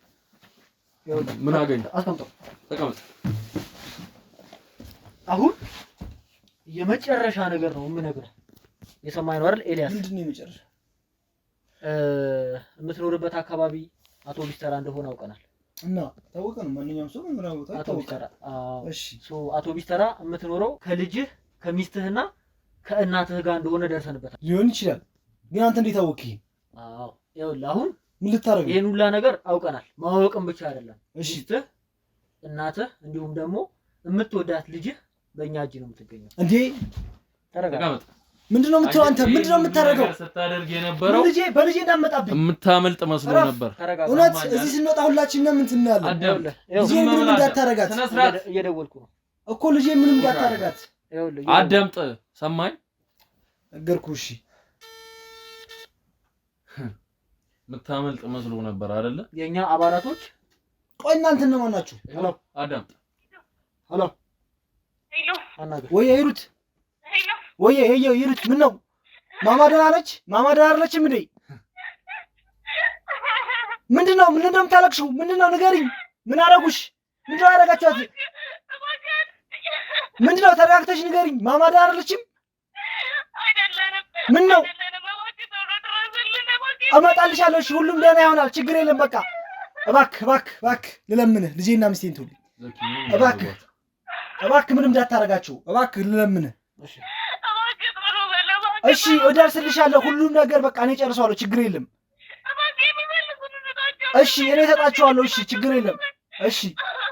ምን አገኘ? አስቀምጠው። ተቀመጥ። አሁን የመጨረሻ ነገር ነው የምነግርህ። የሰማኸኝ ነው አይደል ኤልያስ? ምንድን ነው የመጨረሻ? የምትኖርበት አካባቢ አቶ ቢስተራ እንደሆነ አውቀናል እና ታወቀ ነው። ማንኛውም ሰው ምራው አቶ ቢስተራ። እሺ አቶ ቢስተራ የምትኖረው ከልጅህ ከሚስትህና ከእናትህ ጋር እንደሆነ ደርሰንበታል። ሊሆን ይችላል፣ ግን አንተ እንዴት አወቅህ? አዎ ይኸውልህ አሁን ምን ልታረግ? ይሄን ሁላ ነገር አውቀናል። ማወቅም ብቻ አይደለም፣ ሚስትህ፣ እናትህ እንዲሁም ደግሞ የምትወዳት ልጅህ በእኛ እጅ ነው የምትገኘው። እንዴ ተቀመጥ። ምንድነው የምትለው አንተ? ምንድነው የምታረገው? ስታደርግ የነበረው በልጄ እንዳመጣብኝ የምታመልጥ መስሎ ነበር። እውነት እዚህ ስንወጣ ሁላችንም ምን ትናለን? ልጄ ምንም እንዳታረጋት እየደወልኩ ነው እኮ። ልጄ ምንም እንዳታረጋት አዳምጥ። ሰማኝ ነገርኩህ። እሺ የምታመልጥ መስሎ ነበር አይደለ? የኛ አባላቶች። ቆይ እናንተ እነማን ናችሁ? ሄሎ አዳምጥ። ሄሎ ሄሎ አናገር ወይ ይሩት ወይ ይሩት ምን ነው? ማማ ደህና ነች? ማማ ደህና አይደለችም እንዴ? ምንድነው የምታለቅሽው? ምንድነው ንገሪኝ። ምን አደረጉሽ? ምንድነው ያደረጋችኋት? ምንድነው? ተረጋግተሽ ንገሪኝ። ማማ ደህና አይደለችም? ምን ነው? አመጣልሻለሁ። እሺ ሁሉም ደህና ይሆናል፣ ችግር የለም። በቃ እባክህ ልለምንህ፣ ልጄና ሚስቴን ትውልኝ እባክህ ምንም እንዳታረጋቸው እባክህ ልለምንህ። እሺ እደርስልሻለሁ፣ ሁሉም ነገር በቃ እኔ ጨርሰዋለሁ፣ ችግር የለም። እሺ እኔ እሰጣቸዋለሁ። እሺ ችግር የለም። እሺ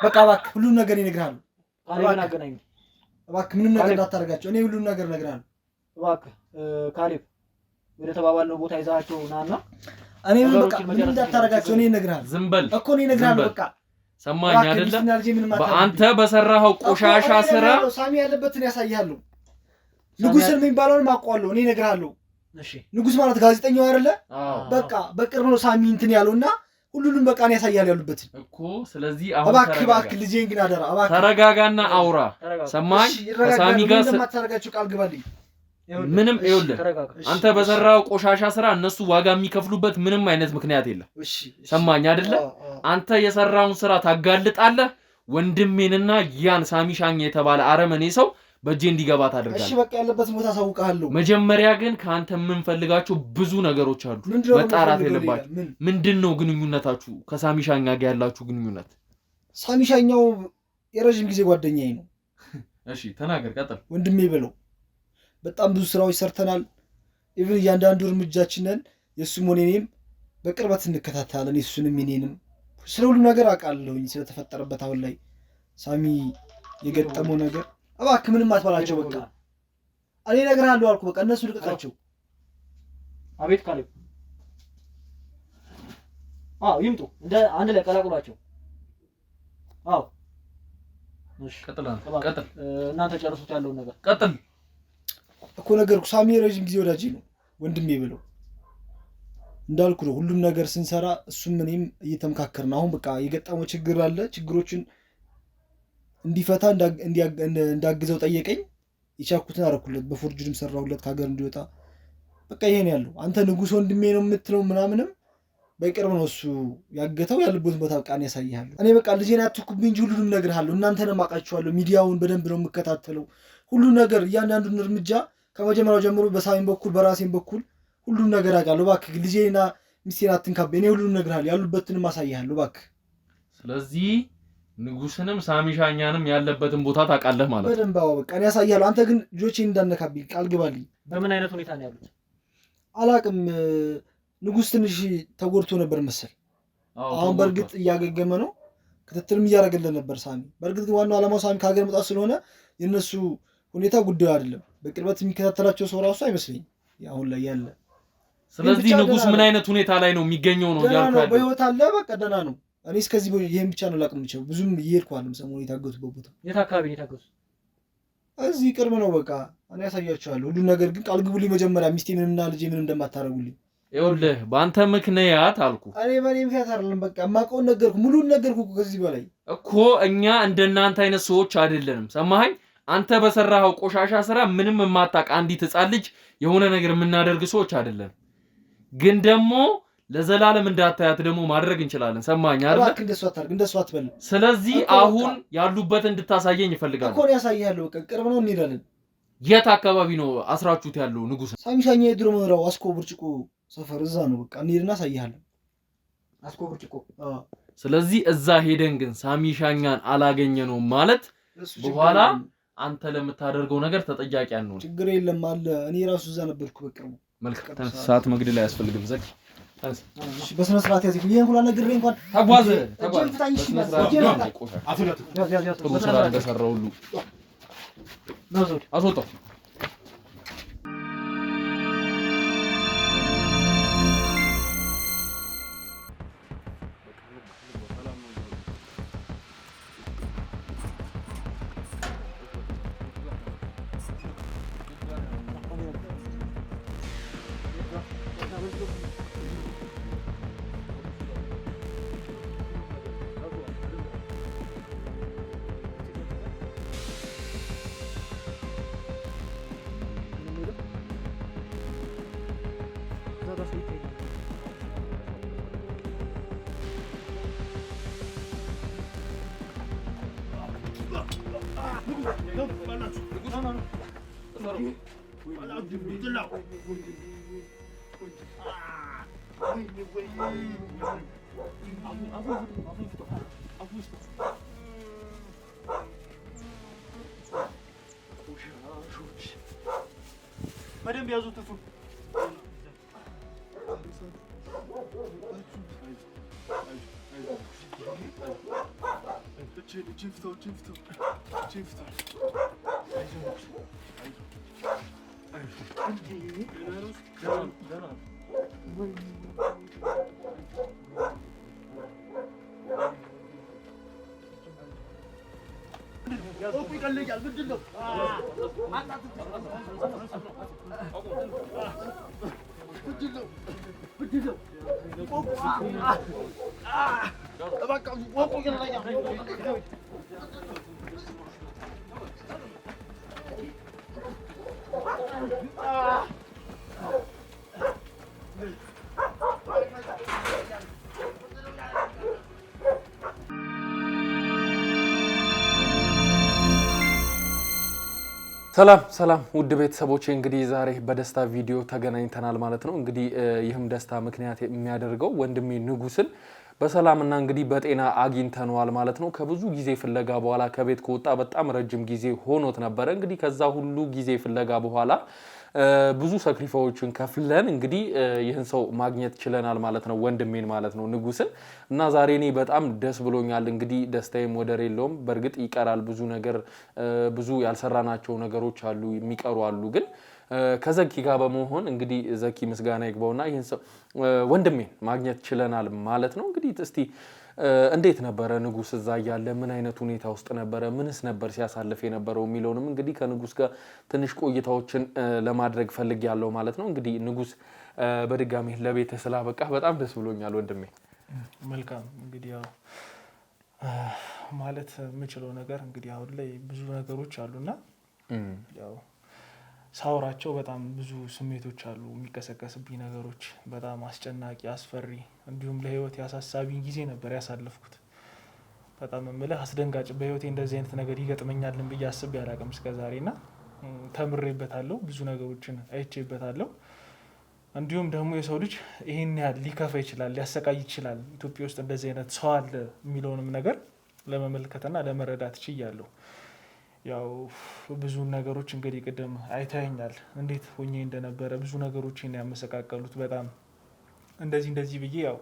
በቃ እባክህ ሁሉም ነገር እነግርሃለሁ። እባክህ ምንም ነገር እንዳታረጋቸው፣ እኔ ሁሉም ነገር እነግርሃለሁ። እባክህ ካሌብ ወደ ተባባልነው ቦታ ይዛቸው ናና እኔ ምንም እንዳታረጋቸው እኔ እነግርሃለሁ። ዝም በል እኮ እኔ እነግርሃለሁ። በቃ ሰማኝ አይደለ? በአንተ በሰራኸው ቆሻሻ ስራ ሳሚ ያለበትን ያሳያለሁ። ንጉስን የሚባለውን አውቀዋለሁ፣ እኔ እነግርሃለሁ። እሺ ንጉስ ማለት ጋዜጠኛው አይደለ? በቃ በቅርብ ነው ሳሚ እንትን ያለውና ሁሉንም በቃ ነው ያሳያል ያሉበትን እኮ። ስለዚህ አሁን እባክህ ልጄን ግን አደራ እባክህ ተረጋጋና አውራ። ሰማኝ ከሳሚ ጋር ስለማታረጋችሁ ቃል ግባልኝ። ምንም ይኸውልህ አንተ በሰራው ቆሻሻ ስራ እነሱ ዋጋ የሚከፍሉበት ምንም አይነት ምክንያት የለም። ሰማኝ አይደለ? አንተ የሰራውን ስራ ታጋልጣለህ። ወንድሜንና ያን ሳሚ ሻኛ የተባለ አረመኔ ሰው በእጄ እንዲገባ ታደርጋለህ። እሺ በቃ ያለበት ቦታ ሳውቃለሁ። መጀመሪያ ግን ከአንተ የምንፈልጋቸው ብዙ ነገሮች አሉ፣ መጣራት የለባቸው። ምንድነው ግንኙነታችሁ? ከሳሚ ሻኛ ጋር ያላችሁ ግንኙነት? ሳሚ ሻኛው የረጅም ጊዜ ጓደኛዬ ነው። እሺ ተናገር፣ ቀጥል። ወንድሜ ብለው በጣም ብዙ ስራዎች ሰርተናል። ኢቭን እያንዳንዱ እርምጃችንን የእሱም ሆነ እኔም በቅርበት እንከታተላለን። የእሱንም እኔንም ስለ ሁሉ ነገር አውቃለሁኝ ስለተፈጠረበት አሁን ላይ ሳሚ የገጠመው ነገር። እባክህ ምንም አትበላቸው። በቃ እኔ እነግርሃለሁ አልኩ። በቃ እነሱ ልቀቃቸው። አቤት ካሌብ። ይምጡ፣ እንደ አንድ ላይ ቀላቅሏቸው። እሺ ቀጥል። እናንተ ጨርሱት ያለውን ነገር። ቀጥል እኮ ነገርኩ። ሳሚ የረጅም ጊዜ ወዳጄ ነው፣ ወንድሜ ብለው እንዳልኩ ነው። ሁሉም ነገር ስንሰራ እሱም እኔም እየተመካከርን አሁን በቃ የገጠመው ችግር አለ። ችግሮችን እንዲፈታ እንዳግዘው ጠየቀኝ። የቻልኩትን አደረኩለት። በፎርጅድም ሰራሁለት ከሀገር እንዲወጣ። በቃ ይሄን ያለው አንተ ንጉስ ወንድሜ ነው የምትለው ምናምንም በቅርብ ነው እሱ ያገተው። ያለበትን ቦታ በቃ ያሳይሃለሁ። እኔ በቃ ልጄን አትኩብኝ እንጂ ሁሉንም እነግርሃለሁ። እናንተንም አውቃችኋለሁ። ሚዲያውን በደንብ ነው የምከታተለው። ሁሉ ነገር እያንዳንዱን እርምጃ ከመጀመሪያው ጀምሮ በሳሚን በኩል በራሴን በኩል ሁሉም ነገር አውቃለሁ። እባክህ ልጄና ሚስቴን አትንካብኝ። እኔ ሁሉንም እነግርሃለሁ። ያሉበትንም አሳይሃለሁ እባክህ። ስለዚህ ንጉስንም ሳሚ ሻኛንም ያለበትን ቦታ ታውቃለህ ማለት ነው? በደንብ አዎ፣ በቃ እኔ ያሳያለሁ። አንተ ግን ልጆቼን እንዳነካብኝ ቃል ግባልኝ። በምን አይነት ሁኔታ ነው ያሉት? አላቅም። ንጉስ ትንሽ ተጎድቶ ነበር መሰል። አሁን በእርግጥ እያገገመ ነው። ክትትልም እያደረገልን ነበር ሳሚ። በእርግጥ ግን ዋናው ዓላማው ሳሚ ከሀገር መውጣት ስለሆነ የእነሱ ሁኔታ ጉዳዩ አይደለም። በቅርበት የሚከታተላቸው ሰው ራሱ አይመስለኝም አሁን ላይ ያለ። ስለዚህ ንጉስ ምን አይነት ሁኔታ ላይ ነው የሚገኘው ነው ያልኩ አይደል? በህይወት አለ። በቃ ደህና ነው። እኔ እስከዚህ ይሄን ብቻ ነው ላቅም የምችለው። ብዙም እየሄድኩ አይደለም ሰሞኑን የታገቱበት ቦታ። የት አካባቢ ነው የታገቱት? እዚህ ቅርብ ነው። በቃ እኔ ያሳያቸዋለሁ ሁሉ ነገር። ግን ቃል ግቡልኝ መጀመሪያ ሚስቴንና ልጄ ምን እንደማታረጉልኝ። ይኸውልህ በአንተ ምክንያት አልኩ። እኔ በእኔ ምክንያት አይደለም። በቃ የማውቀውን ነገርኩ፣ ሙሉን ነገርኩ። ከዚህ በላይ እኮ እኛ እንደናንተ አይነት ሰዎች አይደለንም። ሰማኸኝ? አንተ በሰራኸው ቆሻሻ ስራ ምንም የማታውቅ አንዲት ህፃን ልጅ የሆነ ነገር የምናደርግ ሰዎች አይደለም። ግን ደግሞ ለዘላለም እንዳታያት ደግሞ ማድረግ እንችላለን። ሰማኸኝ አይደል? እባክህ እንደሱ አታርግ፣ እንደሱ አትበል። ስለዚህ አሁን ያሉበት እንድታሳየኝ ይፈልጋል እኮ ነው። ያሳያለሁ። በቃ ቅርብ ነው፣ እንሄዳለን። የት አካባቢ ነው አስራችሁት ያለው? ንጉስ ሳሚ ሻኛ የድሮ መኖሪያው አስኮ ብርጭቆ ሰፈር እዛ ነው። በቃ እንሄድና አሳይሃለሁ። አስኮ ብርጭቆ። ስለዚህ እዛ ሄደን ግን ሳሚ ሻኛን አላገኘነውም ማለት በኋላ አንተ ለምታደርገው ነገር ተጠያቂ አንሆን። ችግር የለም አለ። እኔ ራሱ እዛ ነበርኩ በቅርቡ። መልካም ሰዓት መግደል አያስፈልግም። ዘግ በስነ ስርዓት ያዝ። ይሄን ሁላ ነግሬ እንኳን ተጓዝ ተጓዝ እንደሰራው ሁሉ አስወጣው። በደንብ ያዙት እፉ ሰላም ሰላም ውድ ቤተሰቦቼ እንግዲህ ዛሬ በደስታ ቪዲዮ ተገናኝተናል ማለት ነው። እንግዲህ ይህም ደስታ ምክንያት የሚያደርገው ወንድሜ ንጉስን በሰላምና እንግዲህ በጤና አግኝተነዋል ማለት ነው። ከብዙ ጊዜ ፍለጋ በኋላ ከቤት ከወጣ በጣም ረጅም ጊዜ ሆኖት ነበር። እንግዲህ ከዛ ሁሉ ጊዜ ፍለጋ በኋላ ብዙ ሳክሪፋይሶችን ከፍለን እንግዲህ ይህን ሰው ማግኘት ችለናል ማለት ነው፣ ወንድሜን ማለት ነው ንጉስን። እና ዛሬ እኔ በጣም ደስ ብሎኛል። እንግዲህ ደስታዬም ወደር የለውም። በእርግጥ ይቀራል ብዙ ነገር፣ ብዙ ያልሰራናቸው ነገሮች አሉ፣ የሚቀሩ አሉ። ግን ከዘኪ ጋር በመሆን እንግዲህ ዘኪ ምስጋና ይግባውና ይህን ሰው ወንድሜን ማግኘት ችለናል ማለት ነው። እንግዲህ እስቲ እንዴት ነበረ ንጉስ እዛ ያለ ምን አይነት ሁኔታ ውስጥ ነበረ፣ ምንስ ነበር ሲያሳልፍ የነበረው የሚለውንም እንግዲህ ከንጉስ ጋር ትንሽ ቆይታዎችን ለማድረግ ፈልጌያለሁ ማለት ነው። እንግዲህ ንጉስ በድጋሚ ለቤት ስላበቃ በጣም ደስ ብሎኛል ወንድሜ። መልካም እንግዲህ ያው ማለት የምችለው ነገር እንግዲህ አሁን ላይ ብዙ ነገሮች አሉና ያው ሳውራቸው በጣም ብዙ ስሜቶች አሉ የሚቀሰቀስብኝ ነገሮች፣ በጣም አስጨናቂ አስፈሪ እንዲሁም ለህይወት ያሳሳቢኝ ጊዜ ነበር ያሳለፍኩት። በጣም እምልህ አስደንጋጭ በህይወቴ እንደዚህ አይነት ነገር ይገጥመኛልን ብዬ አስቤ አላውቅም እስከዛሬና ተምሬበታለሁ፣ ብዙ ነገሮችን አይቼበታለሁ። እንዲሁም ደግሞ የሰው ልጅ ይሄን ያህል ሊከፋ ይችላል፣ ሊያሰቃይ ይችላል፣ ኢትዮጵያ ውስጥ እንደዚህ አይነት ሰው አለ የሚለውንም ነገር ለመመልከትና ለመረዳት ችያለሁ። ያው ብዙ ነገሮች እንግዲህ ቅድም አይታየኛል እንዴት ሆኜ እንደነበረ፣ ብዙ ነገሮችን ያመሰቃቀሉት በጣም እንደዚህ ብዬ ያው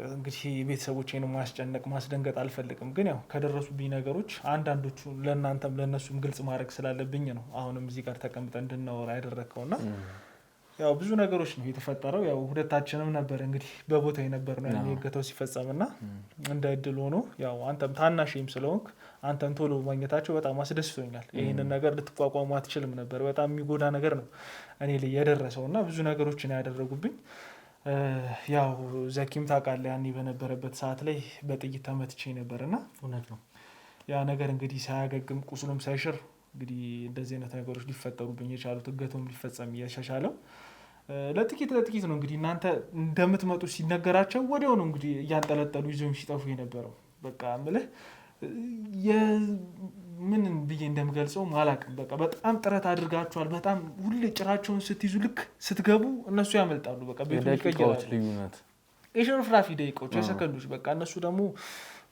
እንግዲህ ቤተሰቦቼን ማስጨነቅ ማስደንገጥ አልፈልግም። ግን ያው ከደረሱብኝ ነገሮች አንዳንዶቹ ለእናንተም ለእነሱም ግልጽ ማድረግ ስላለብኝ ነው አሁንም እዚህ ጋር ተቀምጠን እንድናወራ ያደረግከውና ያው ብዙ ነገሮች ነው የተፈጠረው። ያው ሁለታችንም ነበር እንግዲህ በቦታ የነበር ነው የገተው ሲፈጸምና እንደ እድል ሆኖ ያው አንተም ታናሽም ስለሆንክ አንተን ቶሎ ማግኘታቸው በጣም አስደስቶኛል። ይሄንን ነገር ልትቋቋሙ አትችልም ነበር። በጣም የሚጎዳ ነገር ነው እኔ ላይ የደረሰውና ብዙ ነገሮችን ያደረጉብኝ። ያው ዘኪም ታውቃለህ ያኔ በነበረበት ሰዓት ላይ በጥይት ተመትቼ ነበርና እውነት ነው ያ ነገር እንግዲህ ሳያገግም ቁስሉም ሳይሽር እንግዲህ እንደዚህ አይነት ነገሮች ሊፈጠሩብኝ የቻሉት፣ እገቱም ሊፈጸም እየተሻሻለው ለጥቂት ነው እንግዲህ እናንተ እንደምትመጡ ሲነገራቸው ወዲያው ነው እንግዲህ እያንጠለጠሉ ይዘውኝ ሲጠፉ የነበረው። በቃ እምልህ ምን ብዬ እንደምገልጸው አላውቅም። በቃ በጣም ጥረት አድርጋችኋል። በጣም ሁሌ ጭራቸውን ስትይዙ ልክ ስትገቡ እነሱ ያመልጣሉ። በቃ ቤቱ ይቀየራል። ልዩነት የሽርፍራፊ ደቂቃዎች የሰከንዶች በቃ እነሱ ደግሞ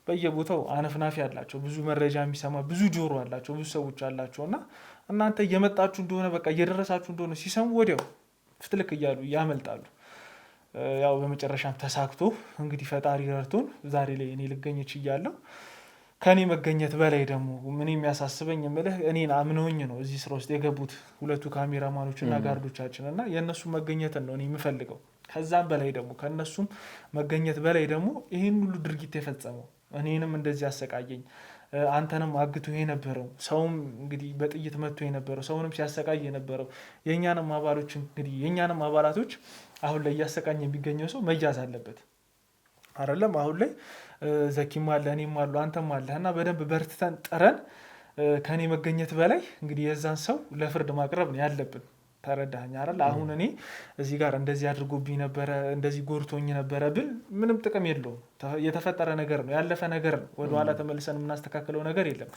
በየቦታው አነፍናፊ አላቸው። ብዙ መረጃ የሚሰማ ብዙ ጆሮ አላቸው፣ ብዙ ሰዎች አላቸው እና እናንተ እየመጣችሁ እንደሆነ በቃ እየደረሳችሁ እንደሆነ ሲሰሙ ወዲያው ፍትልክ እያሉ ያመልጣሉ። ያው በመጨረሻም ተሳክቶ እንግዲህ ፈጣሪ ረድቶን ዛሬ ላይ እኔ ልገኝ ችያለሁ። ከኔ መገኘት በላይ ደግሞ ምን የሚያሳስበኝ የምልህ እኔን አምነውኝ ነው እዚህ ስራ ውስጥ የገቡት ሁለቱ ካሜራማኖች እና ጋርዶቻችን እና የእነሱ መገኘትን ነው እኔ የምፈልገው። ከዛም በላይ ደግሞ ከእነሱም መገኘት በላይ ደግሞ ይህን ሁሉ ድርጊት የፈጸመው እኔንም እንደዚህ ያሰቃየኝ አንተንም አግቶ የነበረው ሰውም እንግዲህ በጥይት መጥቶ የነበረው ሰውንም ሲያሰቃይ የነበረው የእኛንም አባሎች እንግዲህ የእኛንም አባላቶች አሁን ላይ እያሰቃኝ የሚገኘው ሰው መያዝ አለበት አይደለም። አሁን ላይ ዘኪም አለ እኔም አሉ አንተም አለህ እና በደንብ በርትተን ጥረን ከኔ መገኘት በላይ እንግዲህ የዛን ሰው ለፍርድ ማቅረብ ነው ያለብን። ተረዳኸኝ አይደል? አሁን እኔ እዚህ ጋር እንደዚህ አድርጎብኝ ነበረ እንደዚህ ጎርቶኝ ነበረ ብል ምንም ጥቅም የለውም። የተፈጠረ ነገር ነው፣ ያለፈ ነገር ነው። ወደኋላ ተመልሰን የምናስተካክለው ነገር የለም።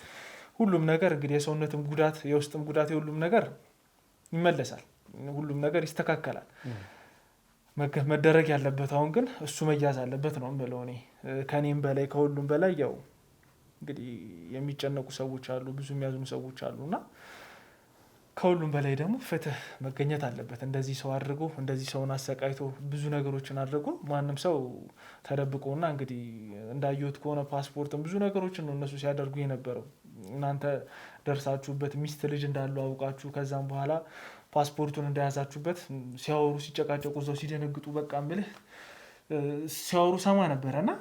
ሁሉም ነገር እንግዲህ የሰውነትም ጉዳት የውስጥም ጉዳት የሁሉም ነገር ይመለሳል፣ ሁሉም ነገር ይስተካከላል። መደረግ ያለበት አሁን ግን እሱ መያዝ አለበት ነው የምለው እኔ። ከኔም በላይ ከሁሉም በላይ ያው እንግዲህ የሚጨነቁ ሰዎች አሉ፣ ብዙ የሚያዝኑ ሰዎች አሉና ከሁሉም በላይ ደግሞ ፍትህ መገኘት አለበት። እንደዚህ ሰው አድርጎ እንደዚህ ሰውን አሰቃይቶ ብዙ ነገሮችን አድርጎ ማንም ሰው ተደብቆና እንግዲህ እንዳየሁት ከሆነ ፓስፖርትም ብዙ ነገሮችን ነው እነሱ ሲያደርጉ የነበረው። እናንተ ደርሳችሁበት ሚስት ልጅ እንዳሉ አውቃችሁ ከዛም በኋላ ፓስፖርቱን እንደያዛችሁበት ሲያወሩ ሲጨቃጨቁ እዛው ሲደነግጡ በቃ ምልህ ሲያወሩ ሰማ ነበረ እና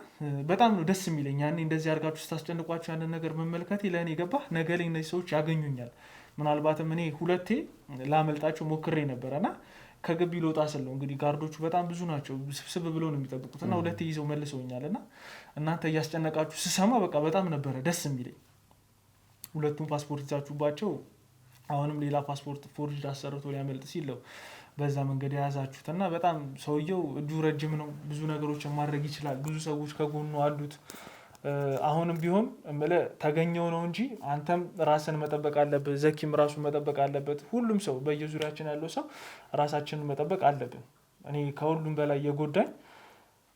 በጣም ነው ደስ የሚለኝ። ያኔ እንደዚህ አድርጋችሁ ስታስጨንቋቸው ያንን ነገር መመልከቴ ለእኔ ገባ ነገ ላይ እነዚህ ሰዎች ያገኙኛል። ምናልባትም እኔ 2ቴ ላመልጣቸው ሞክሬ ነበረ እና ከግቢ ልወጣ ስል ነው እንግዲህ ጋርዶቹ በጣም ብዙ ናቸው፣ ስብስብ ብለው ነው የሚጠብቁት እና 2ቴ ይዘው መልሰውኛል። እና እናንተ እያስጨነቃችሁ ስሰማ በቃ በጣም ነበረ ደስ የሚለኝ። 2ቱም ፓስፖርት ይዛችሁባቸው አሁንም ሌላ ፓስፖርት ፎርጅድ አሰርቶ ሊያመልጥ ሲለው በዛ መንገድ የያዛችሁት እና በጣም ሰውየው እጁ ረጅም ነው፣ ብዙ ነገሮችን ማድረግ ይችላል፣ ብዙ ሰዎች ከጎኑ አሉት። አሁንም ቢሆን ተገኘው ነው እንጂ አንተም ራስን መጠበቅ አለብህ፣ ዘኪም ራሱን መጠበቅ አለበት። ሁሉም ሰው በየዙሪያችን ያለው ሰው ራሳችንን መጠበቅ አለብን። እኔ ከሁሉም በላይ የጎዳኝ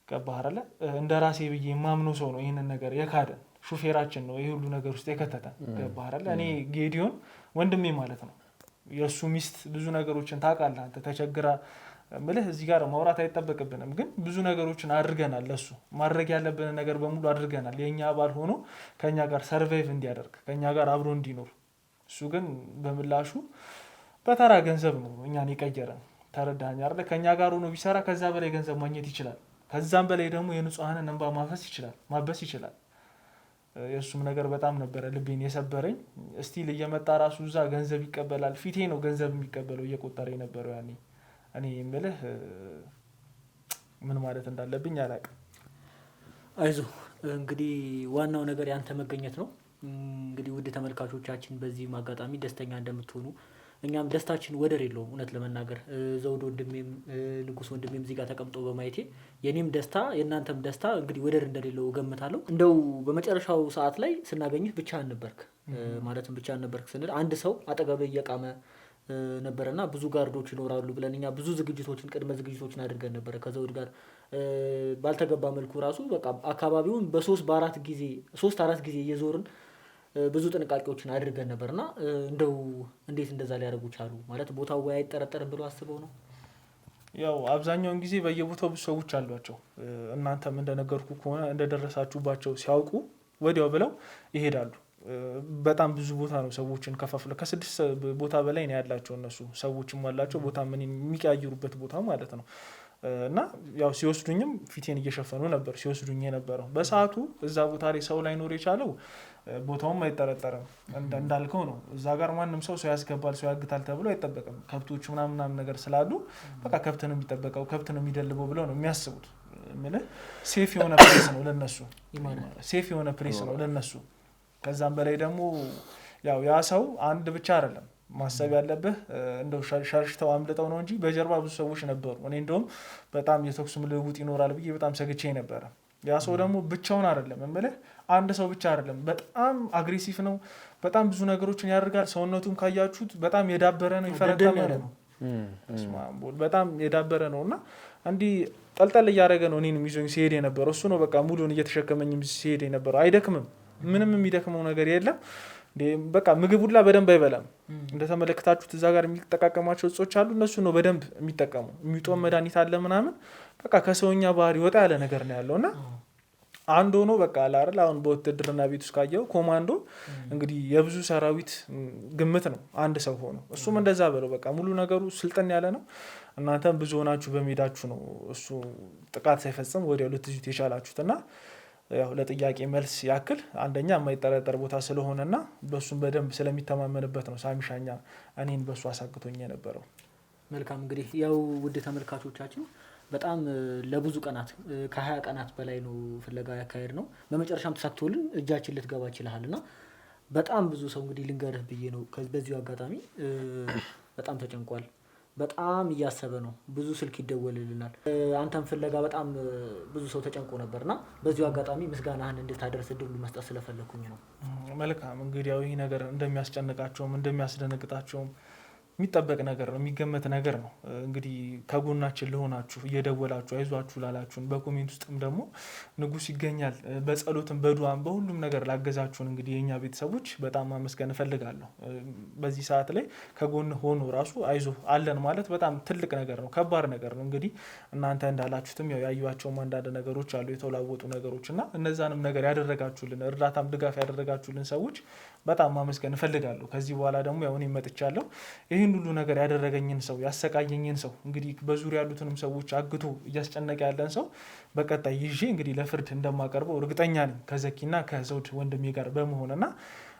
ገባህ አይደለ እንደ ራሴ ብዬ የማምነው ሰው ነው ይህንን ነገር የካደን ሹፌራችን ነው ይህ ሁሉ ነገር ውስጥ የከተተን። ገባህ አይደለ እኔ ጌዲዮን ወንድሜ ማለት ነው። የእሱ ሚስት ብዙ ነገሮችን ታውቃለህ አንተ ተቸግራ ምልህ እዚህ ጋር ማውራት አይጠበቅብንም፣ ግን ብዙ ነገሮችን አድርገናል። ለሱ ማድረግ ያለብን ነገር በሙሉ አድርገናል። የኛ አባል ሆኖ ከኛ ጋር ሰርቫይቭ እንዲያደርግ ከኛ ጋር አብሮ እንዲኖር። እሱ ግን በምላሹ በተራ ገንዘብ ነው እኛን የቀየረን። ተረዳኸኝ አይደለ? ከኛ ጋር ሆኖ ቢሰራ ከዛ በላይ ገንዘብ ማግኘት ይችላል። ከዛም በላይ ደግሞ የንጹሃንን እንባ ማበስ ይችላል። የእሱም ነገር በጣም ነበረ ልቤን የሰበረኝ። እስቲል እየመጣ ራሱ እዛ ገንዘብ ይቀበላል። ፊቴ ነው ገንዘብ የሚቀበለው እየቆጠረ የነበረው ያኔ። እኔ የምልህ ምን ማለት እንዳለብኝ አላውቅም። አይዞ እንግዲህ ዋናው ነገር ያንተ መገኘት ነው። እንግዲህ ውድ ተመልካቾቻችን በዚህ አጋጣሚ ደስተኛ እንደምትሆኑ እኛም ደስታችን ወደር የለውም። እውነት ለመናገር ዘውድ ወንድሜም ንጉስ ወንድሜም እዚህ ጋር ተቀምጦ በማየቴ የኔም ደስታ የእናንተም ደስታ እንግዲህ ወደር እንደሌለው እገምታለሁ። እንደው በመጨረሻው ሰዓት ላይ ስናገኝህ ብቻህን ነበርክ። ማለትም ብቻህን ነበርክ ስንል አንድ ሰው አጠገብህ እየቃመ ነበረና ብዙ ጋርዶች ይኖራሉ ብለን እኛ ብዙ ዝግጅቶችን ቅድመ ዝግጅቶችን አድርገን ነበረ ከዘውድ ጋር ባልተገባ መልኩ ራሱ በቃ አካባቢውን በ3-4 ጊዜ እየዞርን ብዙ ጥንቃቄዎችን አድርገን ነበርና እንደው እንዴት እንደዛ ሊያደርጉ ቻሉ? ማለት ቦታው ወይ አይጠረጠርም ብሎ አስበው ነው? ያው አብዛኛውን ጊዜ በየቦታው ብዙ ሰዎች አሏቸው። እናንተም እንደነገርኩ ከሆነ እንደደረሳችሁባቸው ሲያውቁ ወዲያው ብለው ይሄዳሉ። በጣም ብዙ ቦታ ነው ሰዎችን ከፋፍለው ከ6 ቦታ በላይ ነው ያላቸው እነሱ ሰዎችም አላቸው ቦታ ምን የሚቀያየሩበት ቦታ ማለት ነው። እና ያው ሲወስዱኝም ፊቴን እየሸፈኑ ነበር ሲወስዱኝ የነበረው። በሰዓቱ እዛ ቦታ ላይ ሰው ላይኖር የቻለው ቦታውም አይጠረጠርም እንዳልከው ነው። እዛ ጋር ማንም ሰው ያስገባል ሰው ያግታል ተብሎ አይጠበቅም። ከብቶች ምናምን ነገር ስላሉ በቃ ከብት ነው የሚጠበቀው ከብት ነው የሚደልበው ብለው ነው የሚያስቡት። ምን ሴፍ የሆነ ፕሌስ ነው ለነሱ ሴፍ የሆነ ፕሌስ ነው ለነሱ። ከዛም በላይ ደግሞ ያው ያ ሰው አንድ ብቻ አይደለም ማሰብ ያለብህ እንደው ሸርሽተው አምልጠው ነው እንጂ በጀርባ ብዙ ሰዎች ነበሩ። እኔ እንደውም በጣም የተኩስ ልውውጥ ይኖራል ብዬ በጣም ሰግቼ ነበር። ያ ሰው ደግሞ ብቻውን አይደለም እምልህ አንድ ሰው ብቻ አይደለም በጣም አግሬሲቭ ነው። በጣም ብዙ ነገሮችን ያደርጋል። ሰውነቱን ካያችሁት በጣም የዳበረ ነው ይፈረጠም ነው በጣም የዳበረ ነውና እንዲህ ጠልጠል እያደረገ ነው እኔንም ይዞኝ ሲሄድ የነበረው እሱ ነው። በቃ ሙሉን እየተሸከመኝም ሲሄድ የነበረው አይደክምም። ምንም የሚደክመው ነገር የለም። በቃ ምግብ ሁላ በደንብ አይበላም። እንደተመለከታችሁት እዛ ጋር የሚጠቃቀማቸው እጾች አሉ እነሱ ነው በደንብ የሚጠቀሙ። የሚጦም መድኃኒት አለ ምናምን በቃ ከሰውኛ ባህሪ ወጣ ያለ ነገር ነው ያለውና አንድ ሆኖ በቃ አይደል አሁን በውትድርና ቤት ውስጥ ካየው ኮማንዶ እንግዲህ የብዙ ሰራዊት ግምት ነው አንድ ሰው ሆኖ እሱም እንደዛ በለው በቃ ሙሉ ነገሩ ስልጠን ያለ ነው። እናንተም ብዙ ሆናችሁ በሜዳችሁ ነው እሱ ጥቃት ሳይፈጽም ወዲያው ልትይዙት የቻላችሁትና ያው ለጥያቄ መልስ ያክል አንደኛ የማይጠረጠር ቦታ ስለሆነና በሱም በደንብ ስለሚተማመንበት ነው ሳሚሻኛ እኔን በሱ አሳግቶኝ የነበረው። መልካም እንግዲህ ያው ውድ ተመልካቾቻችን በጣም ለብዙ ቀናት ከ20 ቀናት በላይ ነው ፍለጋ ያካሄድ ነው። በመጨረሻም ተሳክቶልን እጃችን ልትገባ ይችላልና በጣም ብዙ ሰው እንግዲህ ልንገርህ ብዬ ነው በዚሁ አጋጣሚ በጣም ተጨንቋል። በጣም እያሰበ ነው። ብዙ ስልክ ይደወልልናል። አንተም ፍለጋ በጣም ብዙ ሰው ተጨንቆ ነበርና በዚሁ አጋጣሚ ምስጋናህን እንድታደርስ እድሉ መስጠት ስለፈለኩኝ ነው። መልካም እንግዲህ ያው ይህ ነገር እንደሚያስጨንቃቸውም እንደሚያስደነግጣቸውም የሚጠበቅ ነገር ነው፣ የሚገመት ነገር ነው። እንግዲህ ከጎናችን ለሆናችሁ እየደወላችሁ አይዟችሁ ላላችሁን በኮሜንት ውስጥም ደግሞ ንጉስ ይገኛል በጸሎትም በዱዓም በሁሉም ነገር ላገዛችሁን እንግዲህ የኛ ቤተሰቦች በጣም ማመስገን እፈልጋለሁ። በዚህ ሰዓት ላይ ከጎን ሆኖ ራሱ አይዞ አለን ማለት በጣም ትልቅ ነገር ነው፣ ከባድ ነገር ነው። እንግዲህ እናንተ እንዳላችሁትም ያው ያዩዋቸውም አንዳንድ ነገሮች አሉ የተለዋወጡ ነገሮች እና እነዛንም ነገር ያደረጋችሁልን እርዳታም ድጋፍ ያደረጋችሁልን ሰዎች በጣም ማመስገን እፈልጋለሁ። ከዚህ በኋላ ደግሞ ያው እኔ መጥቻለሁ ይህን ሁሉ ነገር ያደረገኝን ሰው ያሰቃየኝን ሰው እንግዲህ በዙሪያ ያሉትንም ሰዎች አግቶ እያስጨነቀ ያለን ሰው በቀጣይ ይዤ እንግዲህ ለፍርድ እንደማቀርበው እርግጠኛ ነኝ ከዘኪና ከዘውድ ወንድሜ ጋር በመሆንና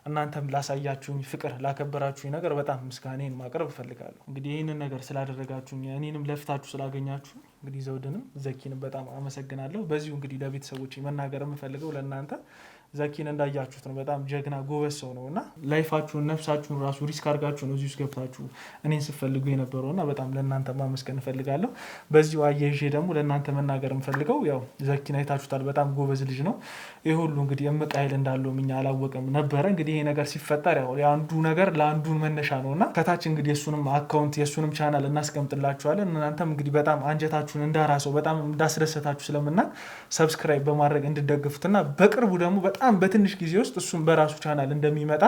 እናንተም ላሳያችሁኝ ፍቅር ላከበራችሁኝ ነገር በጣም ምስጋናዬን ማቅረብ እፈልጋለሁ። እንግዲህ ይህንን ነገር ስላደረጋችሁኝ እኔንም ለፍታችሁ ስላገኛችሁ እንግዲህ ዘውድንም ዘኪንም በጣም አመሰግናለሁ። በዚሁ እንግዲህ ለቤተሰቦች መናገር የምፈልገው ለእናንተ ዘኪን እንዳያችሁት ነው፣ በጣም ጀግና ጎበዝ ሰው ነው እና ላይፋችሁን ነፍሳችሁን ራሱ ሪስክ አድርጋችሁ ነው እዚህ ውስጥ ገብታችሁ እኔን ስትፈልጉ የነበረው እና በጣም ለእናንተ ማመስገን እፈልጋለሁ። በዚሁ አያይዤ ደግሞ ለእናንተ መናገር የምፈልገው ያው ዘኪን አይታችሁታል፣ በጣም ጎበዝ ልጅ ነው። ይህ ሁሉ እንግዲህ እምቅ ኃይል እንዳለውም እኛ አላወቅም ነበረ። እንግዲህ ይሄ ነገር ሲፈጠር ያው የአንዱ ነገር ለአንዱ መነሻ ነው እና ከታች እንግዲህ የሱንም አካውንት የሱንም ቻናል እናስቀምጥላችኋለን። እናንተም እንግዲህ በጣም አንጀታችሁን እንዳራሰው በጣም እንዳስደሰታችሁ ስለምናል ሰብስክራይብ በማድረግ እንድደግፉትና በቅርቡ ደግሞ በጣም በትንሽ ጊዜ ውስጥ እሱም በራሱ ቻናል እንደሚመጣ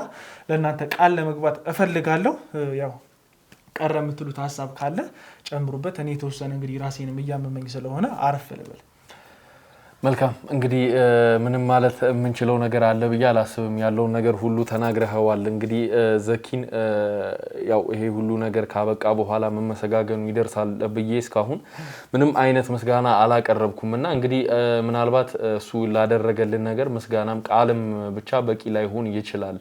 ለእናንተ ቃል ለመግባት እፈልጋለሁ። ያው ቀረ የምትሉት ሀሳብ ካለ ጨምሩበት። እኔ የተወሰነ እንግዲህ ራሴንም እያመመኝ ስለሆነ አረፍ ልበል። መልካም እንግዲህ ምንም ማለት የምንችለው ነገር አለ ብዬ አላስብም። ያለውን ነገር ሁሉ ተናግረኸዋል። እንግዲህ ዘኪን ያው ይሄ ሁሉ ነገር ካበቃ በኋላ መመሰጋገኑ ይደርሳል ብዬ እስካሁን ምንም አይነት ምስጋና አላቀረብኩምና እንግዲህ ምናልባት እሱ ላደረገልን ነገር ምስጋናም ቃልም ብቻ በቂ ላይሆን ይችላል።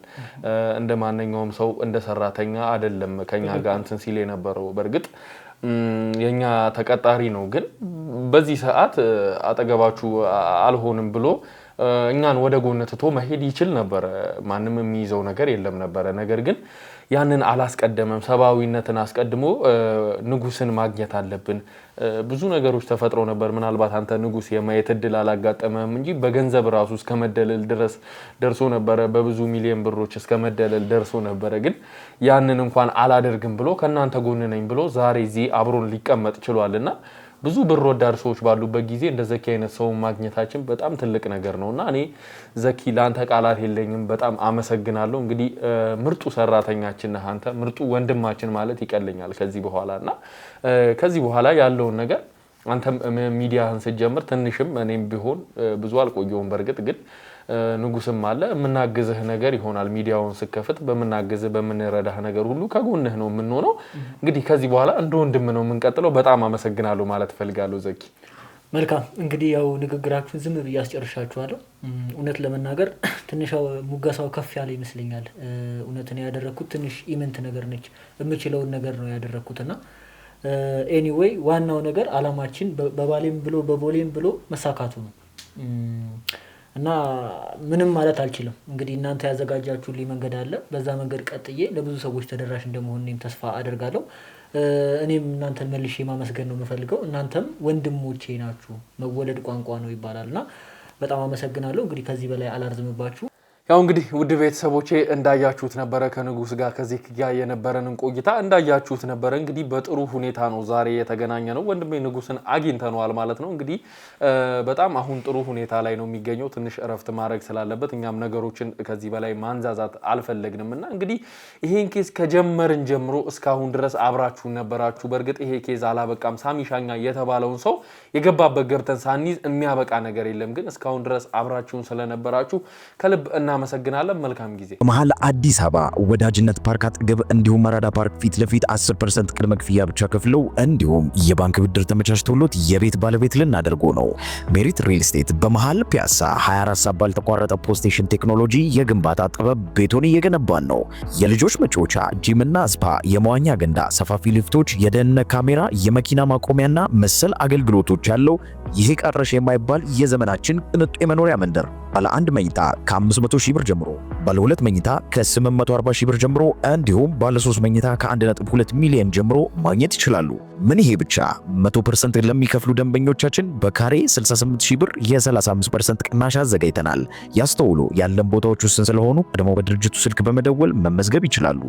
እንደ ማንኛውም ሰው እንደ ሰራተኛ አይደለም ከኛ ጋር እንትን ሲል የነበረው በርግጥ የኛ ተቀጣሪ ነው። ግን በዚህ ሰዓት አጠገባችሁ አልሆንም ብሎ እኛን ወደ ጎን ትቶ መሄድ ይችል ነበር። ማንም የሚይዘው ነገር የለም ነበር። ነገር ግን ያንን አላስቀደመም። ሰባዊነትን አስቀድሞ ንጉስን ማግኘት አለብን። ብዙ ነገሮች ተፈጥሮ ነበር። ምናልባት አንተ ንጉስ የማየት እድል አላጋጠመም እንጂ በገንዘብ ራሱ እስከ መደለል ድረስ ደርሶ ነበር። በብዙ ሚሊዮን ብሮች እስከ መደለል ደርሶ ነበር። ግን ያንን እንኳን አላደርግም ብሎ ከናንተ ጎን ነኝ ብሎ ዛሬ እዚህ አብሮን ሊቀመጥ ችሏልና ብዙ ብር ወዳድ ሰዎች ባሉበት ጊዜ እንደ ዘኪ አይነት ሰው ማግኘታችን በጣም ትልቅ ነገር ነውና እኔ ዘኪ ላንተ ቃላት የለኝም። በጣም አመሰግናለሁ። እንግዲህ ምርጡ ሰራተኛችን ነህ አንተ፣ ምርጡ ወንድማችን ማለት ይቀለኛል ከዚህ በኋላና ከዚህ በኋላ ያለውን ነገር አንተም ሚዲያህን ስትጀምር ትንሽም እኔም ቢሆን ብዙ አልቆየውም። በርግጥ ግን ንጉስም አለ የምናግዝህ ነገር ይሆናል። ሚዲያውን ስከፍት በመናገዝህ በመነረዳህ ነገር ሁሉ ከጎንህ ነው የምንሆነው። እንግዲህ ከዚህ በኋላ እንደ ወንድም ነው የምንቀጥለው። በጣም አመሰግናለሁ ማለት ፈልጋለሁ ዘኪ። መልካም እንግዲህ ያው ንግግራችሁን ዝም ብዬ አስጨርሻችኋለሁ። እውነት ለመናገር ትንሽ ሙገሳው ከፍ ያለ ይመስለኛል። እውነት ነው ያደረኩት ትንሽ ኢመንት ነገር ነች፣ የምችለውን ነገር ነው ያደረኩትና ኤኒዌይ ዋናው ነገር አላማችን በባሌም ብሎ በቦሌም ብሎ መሳካቱ ነው እና ምንም ማለት አልችልም። እንግዲህ እናንተ ያዘጋጃችሁልኝ መንገድ አለ፣ በዛ መንገድ ቀጥዬ ለብዙ ሰዎች ተደራሽ እንደመሆን እኔም ተስፋ አደርጋለሁ። እኔም እናንተን መልሼ ማመስገን ነው የምፈልገው። እናንተም ወንድሞቼ ናችሁ፣ መወለድ ቋንቋ ነው ይባላልና በጣም አመሰግናለሁ። እንግዲህ ከዚህ በላይ አላርዝምባችሁ። ያው እንግዲህ ውድ ቤተሰቦቼ እንዳያችሁት ነበረ ከንጉስ ጋር ከዚህ ጋር የነበረንን ቆይታ እንዳያችሁት ነበረ። እንግዲህ በጥሩ ሁኔታ ነው ዛሬ የተገናኘ ነው። ወንድሜ ንጉስን አግኝተነዋል ማለት ነው። እንግዲህ በጣም አሁን ጥሩ ሁኔታ ላይ ነው የሚገኘው። ትንሽ እረፍት ማድረግ ስላለበት እኛም ነገሮችን ከዚህ በላይ ማንዛዛት አልፈለግንምና እንግዲህ ይሄን ኬዝ ከጀመርን ጀምሮ እስካሁን ድረስ አብራችሁን ነበራችሁ። በርግጥ ይሄ ኬዝ አላበቃም። ሳሚ ሻኛ የተባለውን ሰው የገባበት ገብተን ሳንይዝ የሚያበቃ ነገር የለም። ግን እስካሁን ድረስ አብራችሁን ስለነበራችሁ ከልብ እናመሰግናለን። መልካም ጊዜ። መሀል አዲስ አበባ ወዳጅነት ፓርክ አጠገብ እንዲሁም መራዳ ፓርክ ፊት ለፊት 10% ቅድመ ክፍያ ብቻ ከፍለው እንዲሁም የባንክ ብድር ተመቻችቶሎት የቤት ባለቤት ልናደርጎ ነው። ሜሪት ሪል ስቴት በመሀል ፒያሳ 24 ሰዓት ባልተቋረጠ ፖስቴሽን ቴክኖሎጂ የግንባታ ጥበብ ቤቶን እየገነባን ነው። የልጆች መጫወቻ፣ ጂምና ስፓ፣ የመዋኛ ገንዳ፣ ሰፋፊ ሊፍቶች፣ የደህንነት ካሜራ፣ የመኪና ማቆሚያና መሰል አገልግሎቶች ያለው ይሄ ቀረሽ የማይባል የዘመናችን ቅንጡ የመኖሪያ መንደር ባለ 1 መኝታ ከ500 ሺህ ብር ጀምሮ፣ ባለ 2 መኝታ ከ840 ሺህ ብር ጀምሮ እንዲሁም ባለ 3 መኝታ ከ1.2 ሚሊዮን ጀምሮ ማግኘት ይችላሉ። ምን ይሄ ብቻ 100% ለሚከፍሉ ደንበኞቻችን በካሬ 68 ሺህ ብር የ35% ቅናሽ አዘጋጅተናል። ያስተውሉ፣ ያለን ቦታዎች ውስን ስለሆኑ ቀድሞ በድርጅቱ ስልክ በመደወል መመዝገብ ይችላሉ።